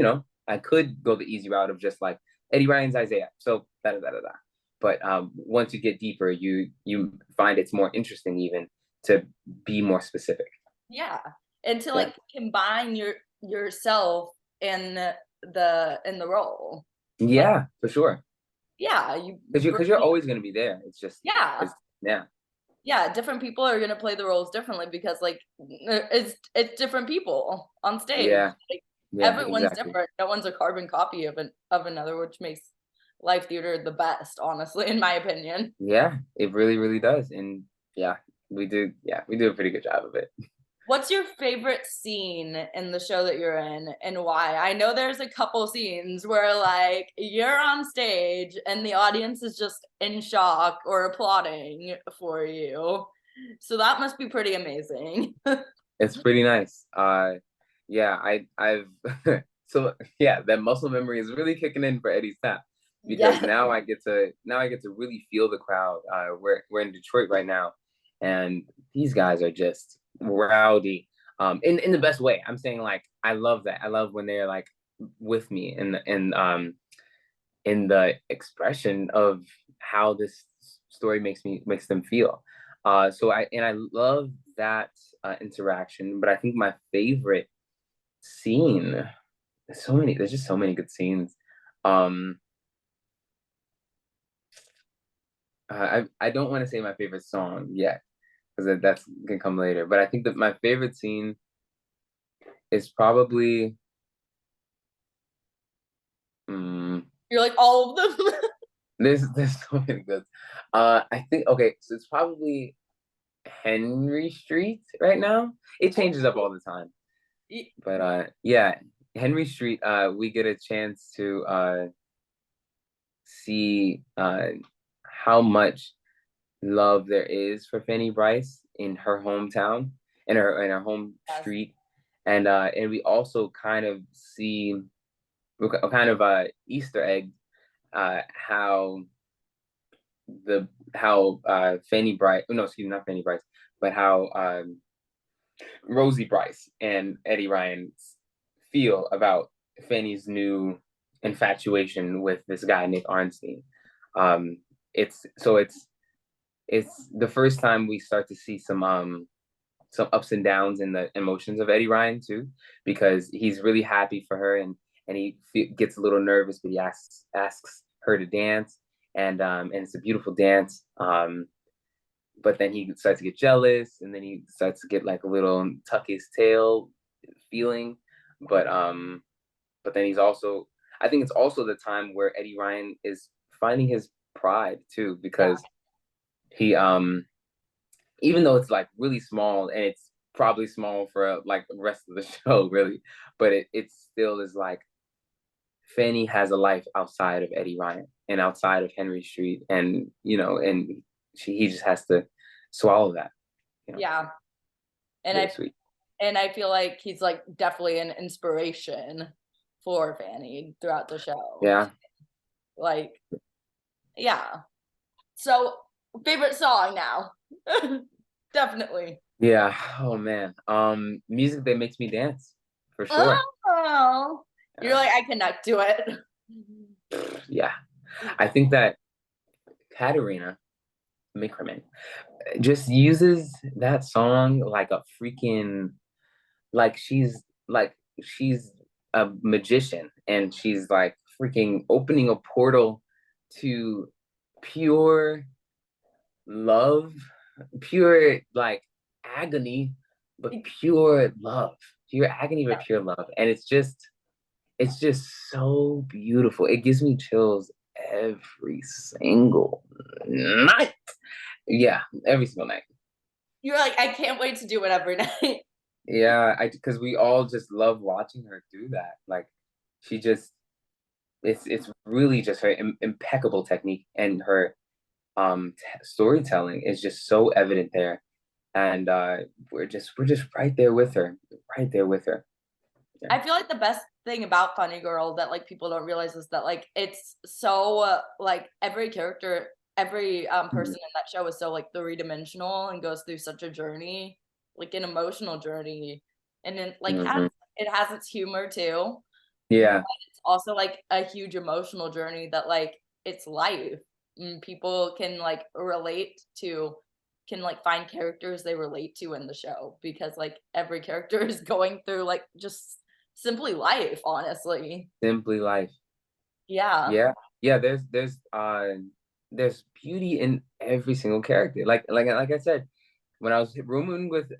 I could go the easy route of just like Eddie Ryan's Isaiah. So da da da da da. But once you get deeper, you find it's more interesting even to be more specific. Yeah. And to, Yeah. like, combine yourself in the role. Like, Yeah, for sure. yeah, you Because you're always gonna be there. It's just yeah. it's yeah. Yeah, different people are gonna play the roles differently because, like, it's different people on stage. Yeah. Like, Yeah, everyone's exactly. different. No one's a carbon copy of another, which makes live theater the best, honestly, in my opinion. Yeah, it really, really does. And yeah, we do a pretty good job of it. What's your favorite scene in the show that you're in and why? I know there's a couple scenes where like you're on stage and the audience is just in shock or applauding for you. So that must be pretty amazing. It's pretty nice. Yeah, I've so yeah, that muscle memory is really kicking in for Eddie's Tap because Yes. now I get to really feel the crowd. We're in Detroit right now, and these guys are just rowdy. In the best way. I'm saying like I love that. I love when they're like with me in the expression of how this story makes them feel. So I love that interaction. But I think my favorite scene, there's just so many good scenes. Um, I don't want to say my favorite song yet because that's gonna come later. But I think that my favorite scene is probably um, You're like all of them. there's so many good. I think okay, so it's probably Henry Street right now. It changes up all the time. But yeah, Henry Street, we get a chance to see how much love there is for Fanny Bryce in her hometown, in her home Yes. street. And we also kind of see a kind of Easter egg how Fanny Bryce, no, excuse me, not Fanny Bryce, but how Rosie Bryce and Eddie Ryan feel about Fanny's new infatuation with this guy Nick Arnstein. Um, it's the first time we start to see some ups and downs in the emotions of Eddie Ryan too, because he's really happy for her and gets a little nervous, but he asks her to dance, and it's a beautiful dance. But then he starts to get jealous, and then he starts to get like a little tuck his tail feeling. But but then he's also, I think it's also the time where Eddie Ryan is finding his pride too, Yeah. because he even though it's like really small and it's probably small for like the rest of the show really, but it still is like Fanny has a life outside of Eddie Ryan and outside of Henry Street, and and he just has to swallow that. Yeah. And I Bittersweet. and I feel like he's like definitely an inspiration for Fanny throughout the show. Yeah. Like, yeah. So, favorite song now. Definitely. Yeah. Oh man. Music that makes me dance for sure. Oh, you're Yeah. like, I connect to it. Yeah. I think that Katerina Mickerman just uses that song like a freaking like she's a magician, and she's like freaking opening a portal to pure love, pure like agony, but pure love, pure agony, but pure love. And it's just so beautiful. It gives me chills every single night. Yeah, every single night. You're like, I can't wait to do it every night. Yeah, I because we all just love watching her do that. Like she just it's really just her impeccable technique, and her storytelling is just so evident there. And we're just right there with her, right there with her. Yeah. I feel like the best thing about Funny Girl that like people don't realize is that like it's so like every character, every person in that show is so like three-dimensional and goes through such a journey, like an emotional journey, and then like Mm-hmm. it has its humor too, but Yeah. it's also like a huge emotional journey that like it's life. People can like relate to, can like find characters they relate to in the show because like every character is going through like just simply life, honestly. Simply life. Yeah. Yeah. Yeah, there's beauty in every single character. Like I said, when I was rooming with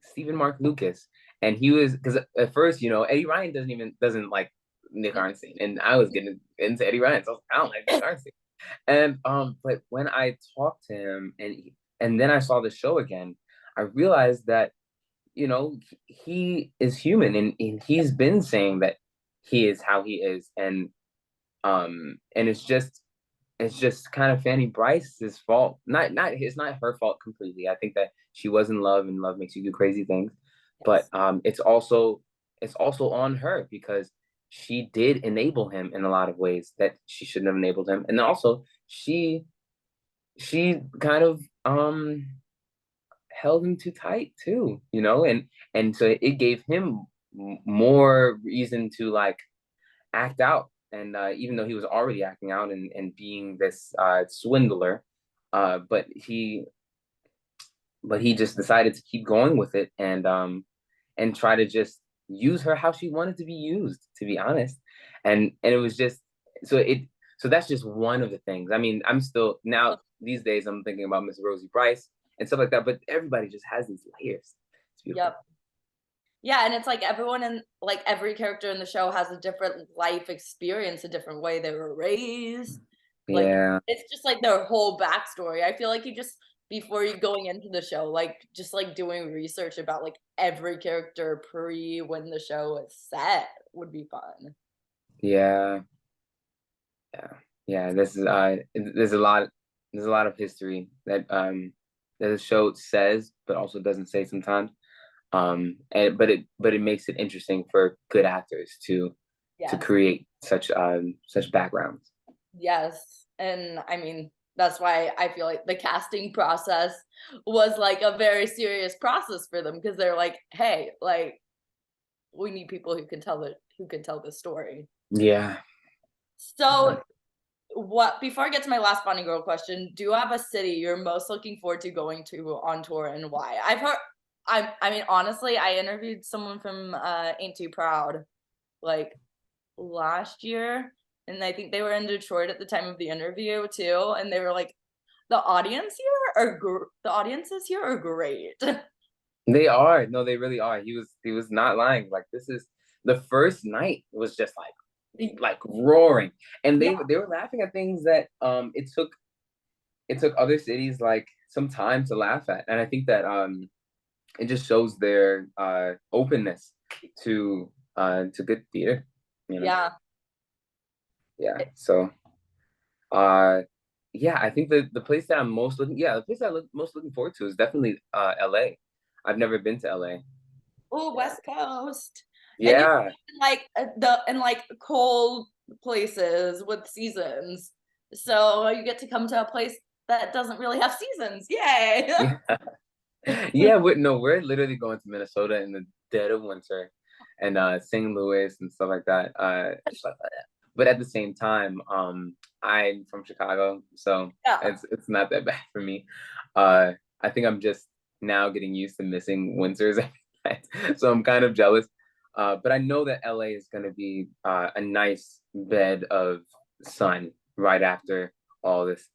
Stephen Mark Lucas, and he was, because at first, Eddie Ryan doesn't like Nick Arnstein, and I was getting into Eddie Ryan, so I don't like Nick Arnstein. And but when I talked to him, and then I saw the show again, I realized that you know, he is human, and he's been saying that he is how he is, and it's just kind of Fanny Brice's fault. Not it's not her fault completely. I think that she was in love, and love makes you do crazy things. But Yes. it's also on her because she did enable him in a lot of ways that she shouldn't have enabled him. And also she kind of held him too tight too, and so it gave him more reason to like act out. And even though he was already acting out and being this swindler, but he just decided to keep going with it and try to just use her how she wanted to be used, to be honest. And it was just so it so that's just one of the things. I mean, I'm still now these days I'm thinking about Miss Rosie Brice and stuff like that, but everybody just has these layers. It's beautiful. Yep. Yeah, and it's like everyone in like every character in the show has a different life experience, a different way they were raised. Like Yeah. it's just like their whole backstory. I feel like you just before you going into the show, like just like doing research about like every character pre when the show is set would be fun. Yeah. Yeah. Yeah. This is there's a lot of history that the show says but also doesn't say sometimes. And but it makes it interesting for good actors to Yes. create such backgrounds. Yes. And I mean, that's why I feel like the casting process was like a very serious process for them because they're like, hey, like we need people who can tell the story. Yeah. So what before I get to my last Bonnie Girl question, do you have a city you're most looking forward to going to on tour and why? I've heard I mean honestly, I interviewed someone from Ain't Too Proud like last year and I think they were in Detroit at the time of the interview too and they were like the audiences here are great. They are. No, they really are. He was not lying. Like this is the first night was just like roaring. And Yeah. they were laughing at things that it took other cities like some time to laugh at. And I think that it just shows their openness to good theater, you know. Yeah. Yeah. So yeah, I think the place that I'm most looking yeah, the place that I'm most looking forward to is definitely LA. I've never been to LA. Oh, Yeah. West Coast. And you Yeah. like the in like cold places with seasons. So you get to come to a place that doesn't really have seasons. Yay. Yeah. Yeah, no, we're literally going to Minnesota in the dead of winter and St. Louis and stuff like that. But at the same time, I'm from Chicago, so Yeah. it's not that bad for me. Uh, I think I'm just now getting used to missing winters, so I'm kind of jealous. But I know that LA is going to be a nice bed of sun right after all this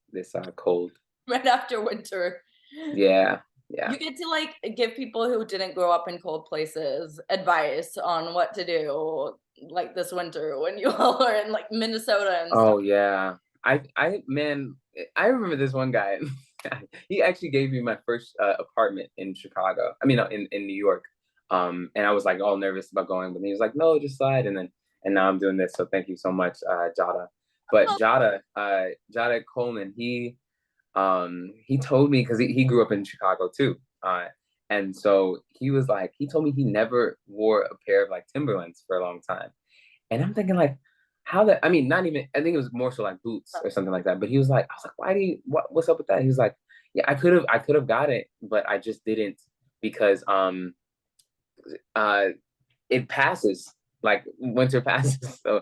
cold. Right after winter. Yeah, yeah. You get to like give people who didn't grow up in cold places advice on what to do like this winter when you all are in like Minnesota and stuff. Oh yeah. Man, I remember this one guy. He actually gave me my first apartment in Chicago. I mean, in New York. And I was like all nervous about going, but he was like, "No, just slide." And now I'm doing this. So thank you so much, Jada. But Jada Coleman, he told me because he grew up in Chicago too. And so he told me he never wore a pair of like Timberlands for a long time. And I'm thinking like, how that? I mean, not even. I think it was more so like boots or something like that. But he was like, I was like, why do you? What's up with that? He was like, yeah, I could have got it, but I just didn't because uh it passes like winter passes. So,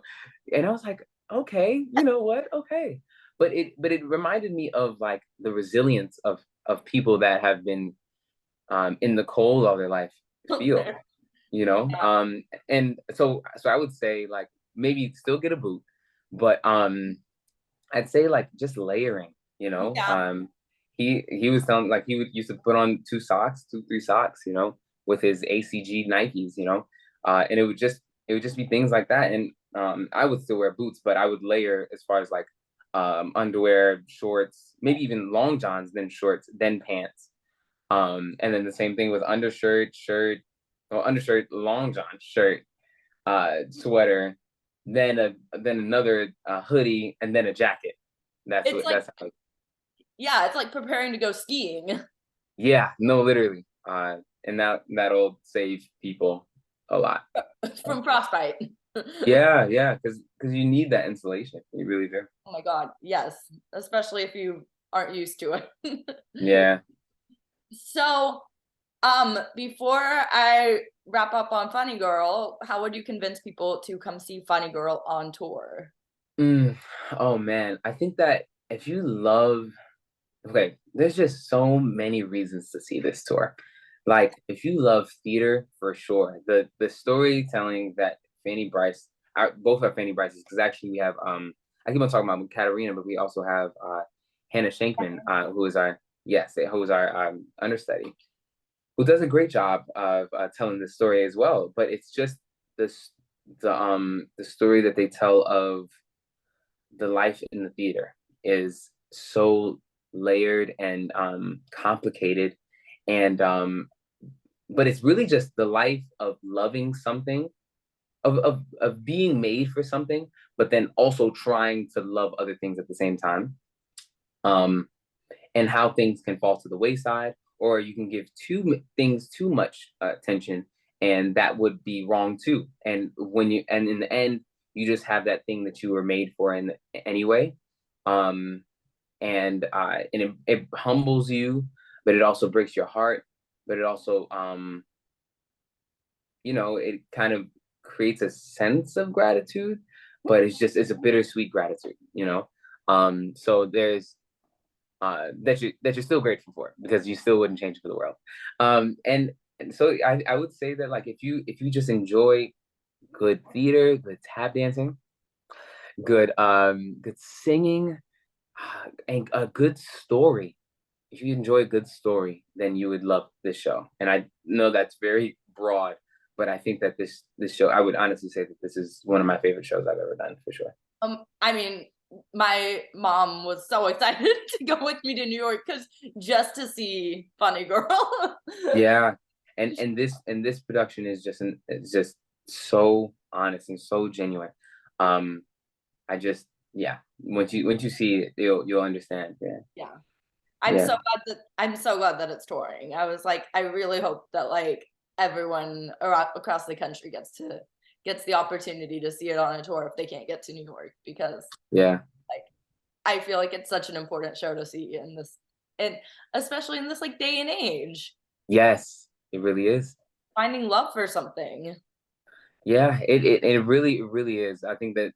and I was like, okay, you know what? Okay, but it reminded me of like the resilience of people that have been in the cold all their life feel, you know. And so I would say like maybe still get a boot, but I'd say like just layering, you know. Yeah. He was telling like he would used to put on two three socks, you know, with his ACG Nikes, you know, and it would just be things like that. And I would still wear boots, but I would layer as far as like underwear, shorts, maybe even long johns, then shorts, then pants. And then the same thing with undershirt, shirt, or undershirt, long john, shirt, sweater, then another hoodie, and then a jacket. It's like, That's how. yeah, it's like preparing to go skiing. Yeah, no, literally. And that'll save people a lot. From frostbite. Yeah, because you need that insulation. You really do. Oh my God, yes, especially if you aren't used to it. Yeah. So, before I wrap up on Funny Girl, how would you convince people to come see Funny Girl on tour? Mm, oh man, I think that if you love, okay, there's just so many reasons to see this tour. Like, if you love theater, for sure, the storytelling that Fanny Bryce, both our Fanny Bryces, because actually we have I keep on talking about Katarina, but we also have Hannah Shankman, who is our understudy, who does a great job of telling the story as well. But it's just this the story that they tell of the life in the theater is so layered and complicated, and but it's really just the life of loving something, of being made for something, but then also trying to love other things at the same time. um and how things can fall to the wayside, or you can give things too much attention, and that would be wrong too. And in the end, you just have that thing that you were made for in anyway. um and it humbles you, but it also breaks your heart, but it also it kind of creates a sense of gratitude, but it's a bittersweet gratitude. So there's that you're still grateful for, because you still wouldn't change it for the world. And so I would say that, like, if you just enjoy good theater, good tap dancing, good singing, and a good story. If you enjoy a good story, then you would love this show. And I know that's very broad, but I think that this show, I would honestly say that this is one of my favorite shows I've ever done, for sure. I mean, my mom was so excited to go with me to New York because just to see Funny Girl. Yeah, and this production is just so honest and so genuine. Um, I just yeah, once you see it, you'll understand. Yeah, Yeah. yeah, I'm so glad that it's touring. I was like, I really hope that like everyone across the country gets the opportunity to see it on a tour if they can't get to New York, because yeah. like I feel like it's such an important show to see in this, and especially in this like day and age, Yes, it really is. finding love for something. Yeah, it really is. I think that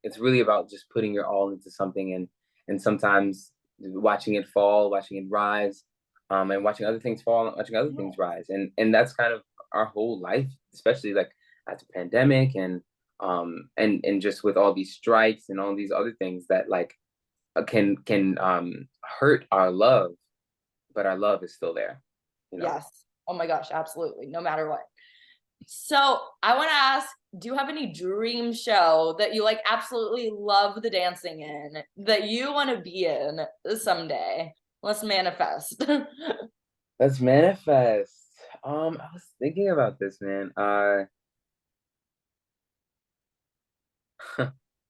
it's really about just putting your all into something, and sometimes watching it fall, watching it rise, and watching other things fall, and watching other things rise, and that's kind of our whole life, especially like after pandemic, and just with all these strikes and all these other things that like can hurt our love, but our love is still there, you know. Yes. Oh my gosh, absolutely. No matter what. So I want to ask, do you have any dream show that you like absolutely love the dancing in that you want to be in someday? Let's manifest. Let's manifest. I was thinking about this, man.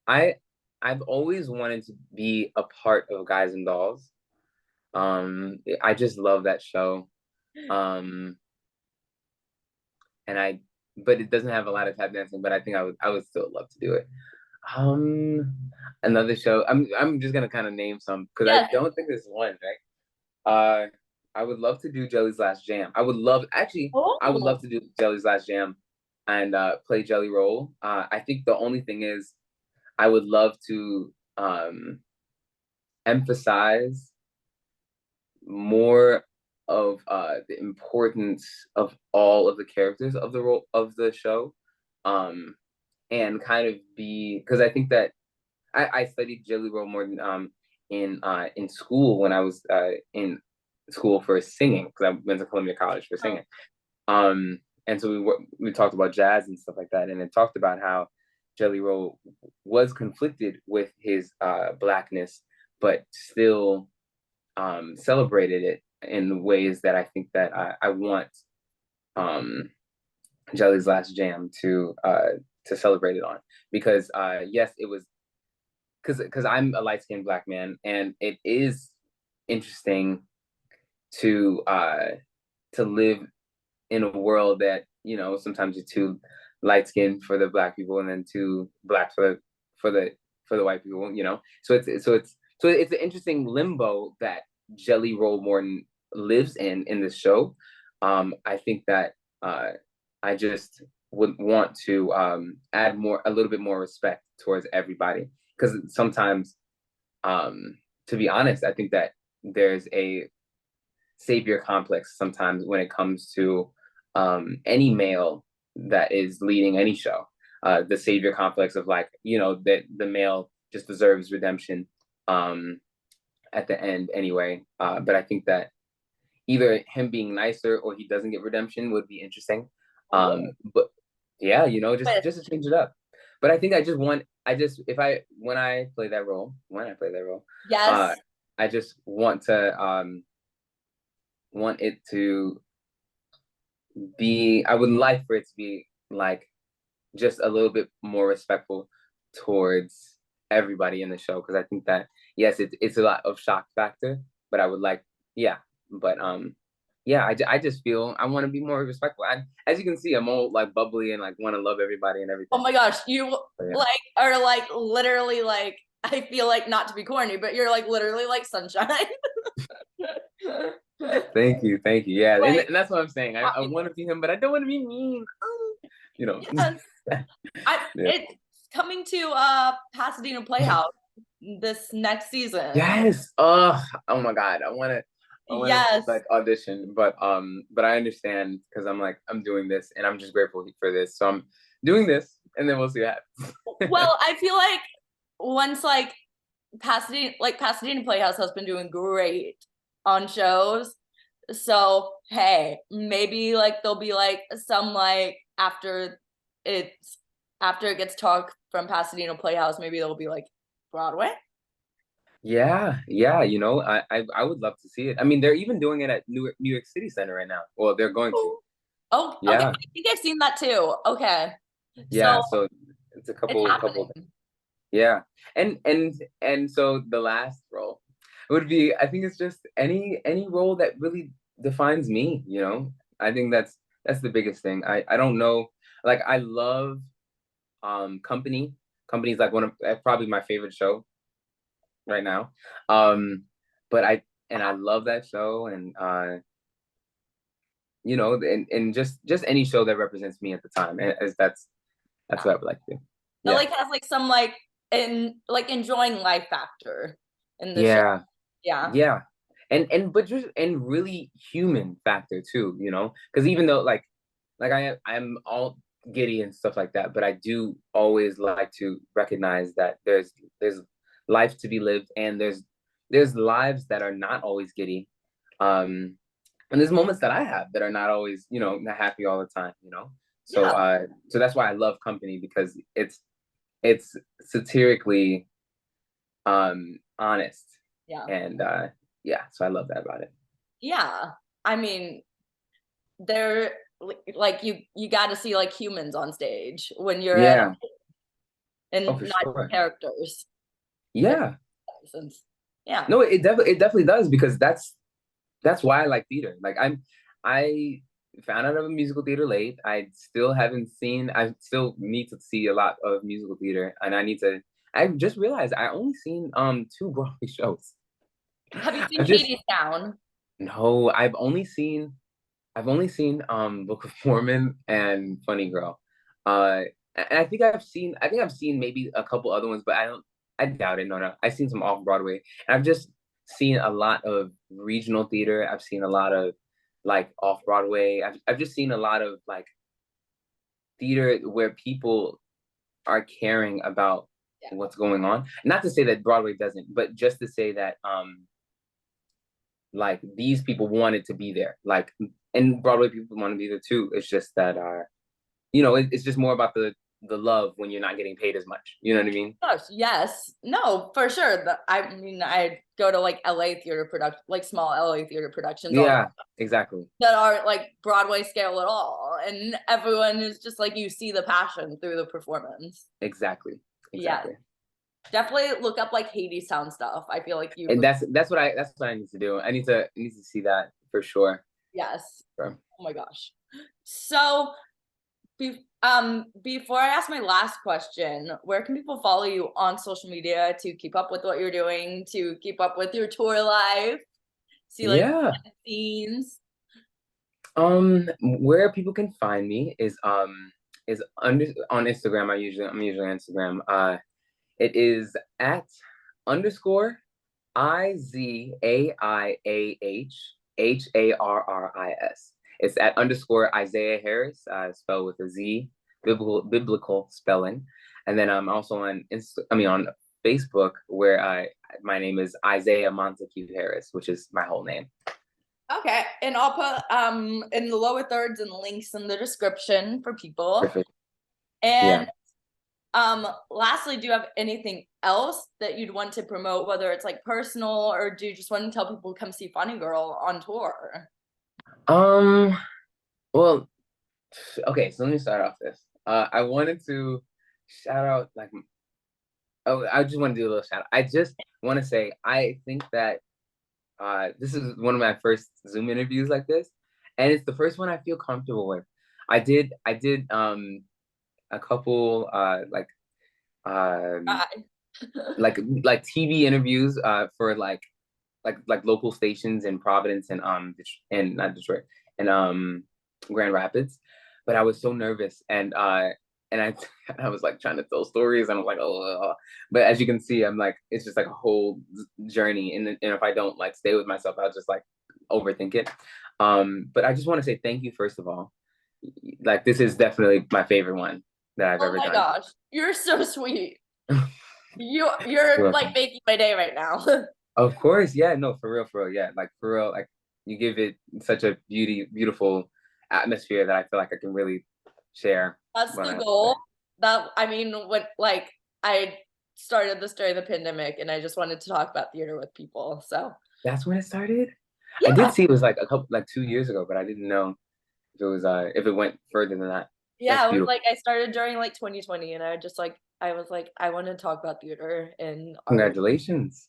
I I've always wanted to be a part of Guys and Dolls. I just love that show. Um, and but it doesn't have a lot of tap dancing, but I would still love to do it. Um, Another show. I'm just gonna kind of name some because I Yes. don't think there's one, right? I would love to do Jelly's Last Jam. I would Oh, love to do Jelly's Last Jam and play Jelly Roll. I think the only thing is I would love to emphasize more of the importance of all of the characters of the role of the show, um, and kind of be, because I think that I studied Jelly Roll more than in school, when I was in school for singing, because I went to Columbia College for singing. And so we talked about jazz and stuff like that, and it talked about how Jelly Roll was conflicted with his blackness, but still celebrated it in ways that I think that I want Jelly's Last Jam to celebrate it on, because yes, it was because I'm a light skinned Black man, and it is interesting to live in a world that, you know, sometimes you're too light skinned for the Black people and then too Black for the for the white people, you know. So it's an interesting limbo that Jelly Roll Morton lives in this show. I think that I just would want to add a little bit more respect towards everybody, because sometimes, to be honest, I think that there's a savior complex sometimes when it comes to any male that is leading any show. The savior complex of, like, you know, that the male just deserves redemption at the end anyway. But I think that either him being nicer or he doesn't get redemption would be interesting. But yeah, you know, just to change it up. But I think I just if I when I play that role, Yes. I just want it to be, I would like for it to be like just a little bit more respectful towards everybody in the show, because I think that yes, it's a lot of shock factor, but I would like, yeah, but yeah, I just feel I want to be more respectful. As you can see, I'm all like bubbly and like want to love everybody and everything. Oh my gosh, you Yeah. like are like literally like, I feel like, not to be corny, but you're like literally like sunshine. Thank you. Yeah, Like, and that's what I'm saying. I want to be him, but I don't want to be mean. You know. yes. Yeah. It's coming to Pasadena Playhouse this next season. Yes. Oh my God. I want to Yes. like audition, but I understand, because I'm doing this and I'm just grateful for this. So I'm doing this, and then we'll see what happens. Well, I feel like once like Pasadena Playhouse has been doing great on shows. So hey, maybe like there'll be like some like it's after it gets talked from Pasadena Playhouse, maybe there'll be like Broadway. Yeah, you know, I would love to see it. I mean, they're even doing it at New York City Center right now. Well, they're going to. Oh, okay. Yeah. I think I've seen that too. Okay. Yeah, So so it's a it's couple. happening. Yeah. And so the last role would be, I think it's just any role that really defines me, you know. I think that's the biggest thing. I don't know, like I love Company. Company's like one of probably my favorite show right now. But I love that show, and you know, and just any show that represents me at the time, as that's what I would like to do. That Yeah. like has like some like enjoying life factor in the show. Yeah. Yeah. Yeah. And but just and really human factor too, you know? Because even though like I'm all giddy and stuff like that, but I do always like to recognize that there's life to be lived, and there's lives that are not always giddy. And there's moments that I have that are not always, you know, not happy all the time, you know? So Yeah. so that's why I love Company, because it's satirically honest. Yeah. And yeah, so I love that about it. Yeah. I mean, they're like you got to see like humans on stage when you're at Yeah. Oh, and for not sure. characters. Yeah. Since yeah. No, it definitely does, because that's why I like theater. Like I found out of a musical theater late. I still need to see a lot of musical theater, and I just realized I only seen two Broadway shows. Have you seen I've just Hadestown? No, I've only seen Book of Mormon and Funny Girl. And I think I've seen maybe a couple other ones, but I doubt it. No. I've seen some off Broadway. And I've just seen a lot of regional theater. I've seen a lot of like off Broadway. I've just seen a lot of like theater where people are caring about Yeah. what's going on. Not to say that Broadway doesn't, but just to say that like these people wanted to be there. Like, and Broadway people want to be there too. It's just that you know, it's just more about the love when you're not getting paid as much. You know what I mean? Gosh, yes. No, for sure. I mean, I go to like LA theater production, like small LA theater productions all Yeah, exactly. that aren't like Broadway scale at all. And everyone is just like, you see the passion through the performance. Exactly. Yeah. Exactly. Definitely look up like Hadestown stuff. I feel like you And would. that's what I need to do. I need to see that for sure. Yes. So, Oh my gosh. So before I ask my last question, where can people follow you on social media to keep up with what you're doing, to keep up with your tour life, see like yeah. scenes? Where people can find me is under on Instagram. I'm usually on Instagram. It is at underscore IZAIAHHARRIS. It's at underscore Izaiah Harris, spelled with a Z, biblical spelling. And then I'm also on on Facebook, where my name is Izaiah Montague Harris, which is my whole name. Okay, and I'll put in the lower thirds and links in the description for people. Perfect. And Yeah. lastly, do you have anything else that you'd want to promote, whether it's like personal, or do you just want to tell people come see Funny Girl on tour? Well, okay, so let me start off this. I wanted to shout out I just want to do a little shout out. I just want to say I think that this is one of my first Zoom interviews like this, and it's the first one I feel comfortable with. I did a couple um like TV interviews for like local stations in Providence and not Detroit and Grand Rapids, but I was so nervous and I I was like trying to tell stories and I was like oh, but as you can see I'm like it's just like a whole journey and if I don't like stay with myself I'll just like overthink it. But I just want to say thank you first of all. Like this is definitely my favorite one that I've Oh ever my done. gosh, you're so sweet. You're like making my day right now. Of course, yeah, no, for real, yeah, like for real, like you give it such a beautiful atmosphere that I feel like I can really share That's when the I goal. That I mean, when like I started this during the pandemic, and I just wanted to talk about theater with people. So that's when it started. I yeah, did see it was like a couple like 2 years ago, but I didn't know if it went further than that. That's yeah, it was beautiful. like I started during like 2020, and I was like I want to talk about theater and art, Congratulations.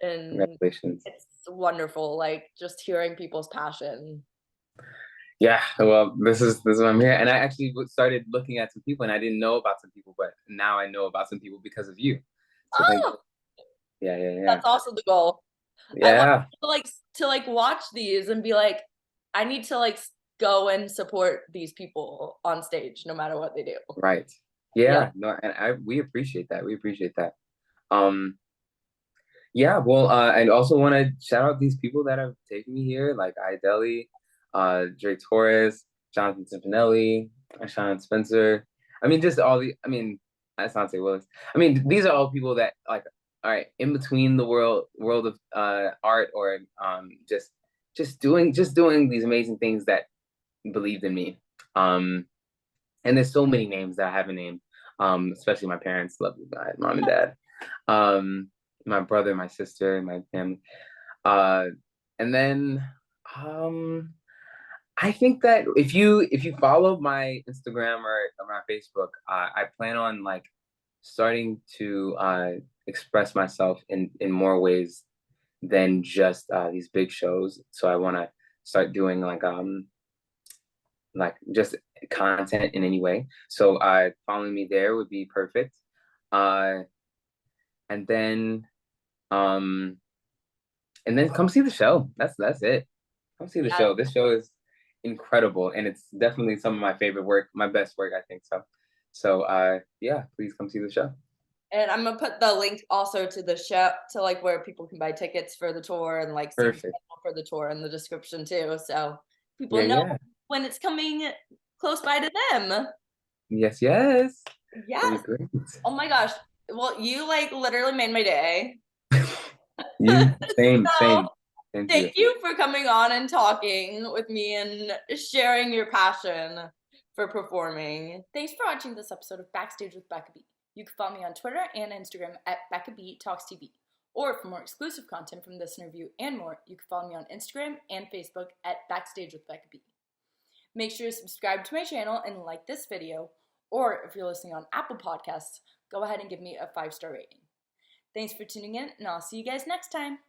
and Congratulations. it's wonderful. Like just hearing people's passion. Yeah, well, this is what I'm here, and I actually started looking at some people, and I didn't know about some people, but now I know about some people because of you. So thank Oh, you. Yeah, yeah, yeah, that's also the goal. I love yeah. to like watch these and be like, I need to like go and support these people on stage, no matter what they do. Right. Yeah. Yeah, no, and we appreciate that. We appreciate that. Um, yeah, well, I also want to shout out these people that have taken me here, like Ideli, Dre Torres, Jonathan Timpanelli, Sean Spencer. I mean, just all the, I mean, Asante Willis. I mean, these are all people that like, all right, in between the world of art or just doing these amazing things that believed in me. Um, and there's so many names that I haven't named, especially my parents, love you, my mom and dad, um, my brother, my sister, my family, uh, and then um, I think that if you follow my Instagram or my Facebook, I plan on like starting to express myself in more ways than just these big shows. So I want to start doing like just content in any way. So following me there would be perfect. Uh, and then um, and then come see the show. That's it. Come see the Yeah. show. This show is incredible, and it's definitely some of my favorite work, my best work, I think so. So yeah, please come see the show. And I'm gonna put the link also to the show to like where people can buy tickets for the tour and like see the Perfect. schedule for the tour in the description too. So people Yeah, know yeah. when it's coming close by to them. Yes, yes. That'd Yes. be great. Oh my gosh. Well, you like literally made my day. You same, So same, same to you. thank you for coming on and talking with me and sharing your passion for performing. Thanks for watching this episode of Backstage with Becca B. You can follow me on Twitter and Instagram at Becca B Talks TV. Or for more exclusive content from this interview and more, you can follow me on Instagram and Facebook at Backstage with Becca B. Make sure to subscribe to my channel and like this video, or if you're listening on Apple Podcasts, go ahead and give me a 5-star rating. Thanks for tuning in, and I'll see you guys next time.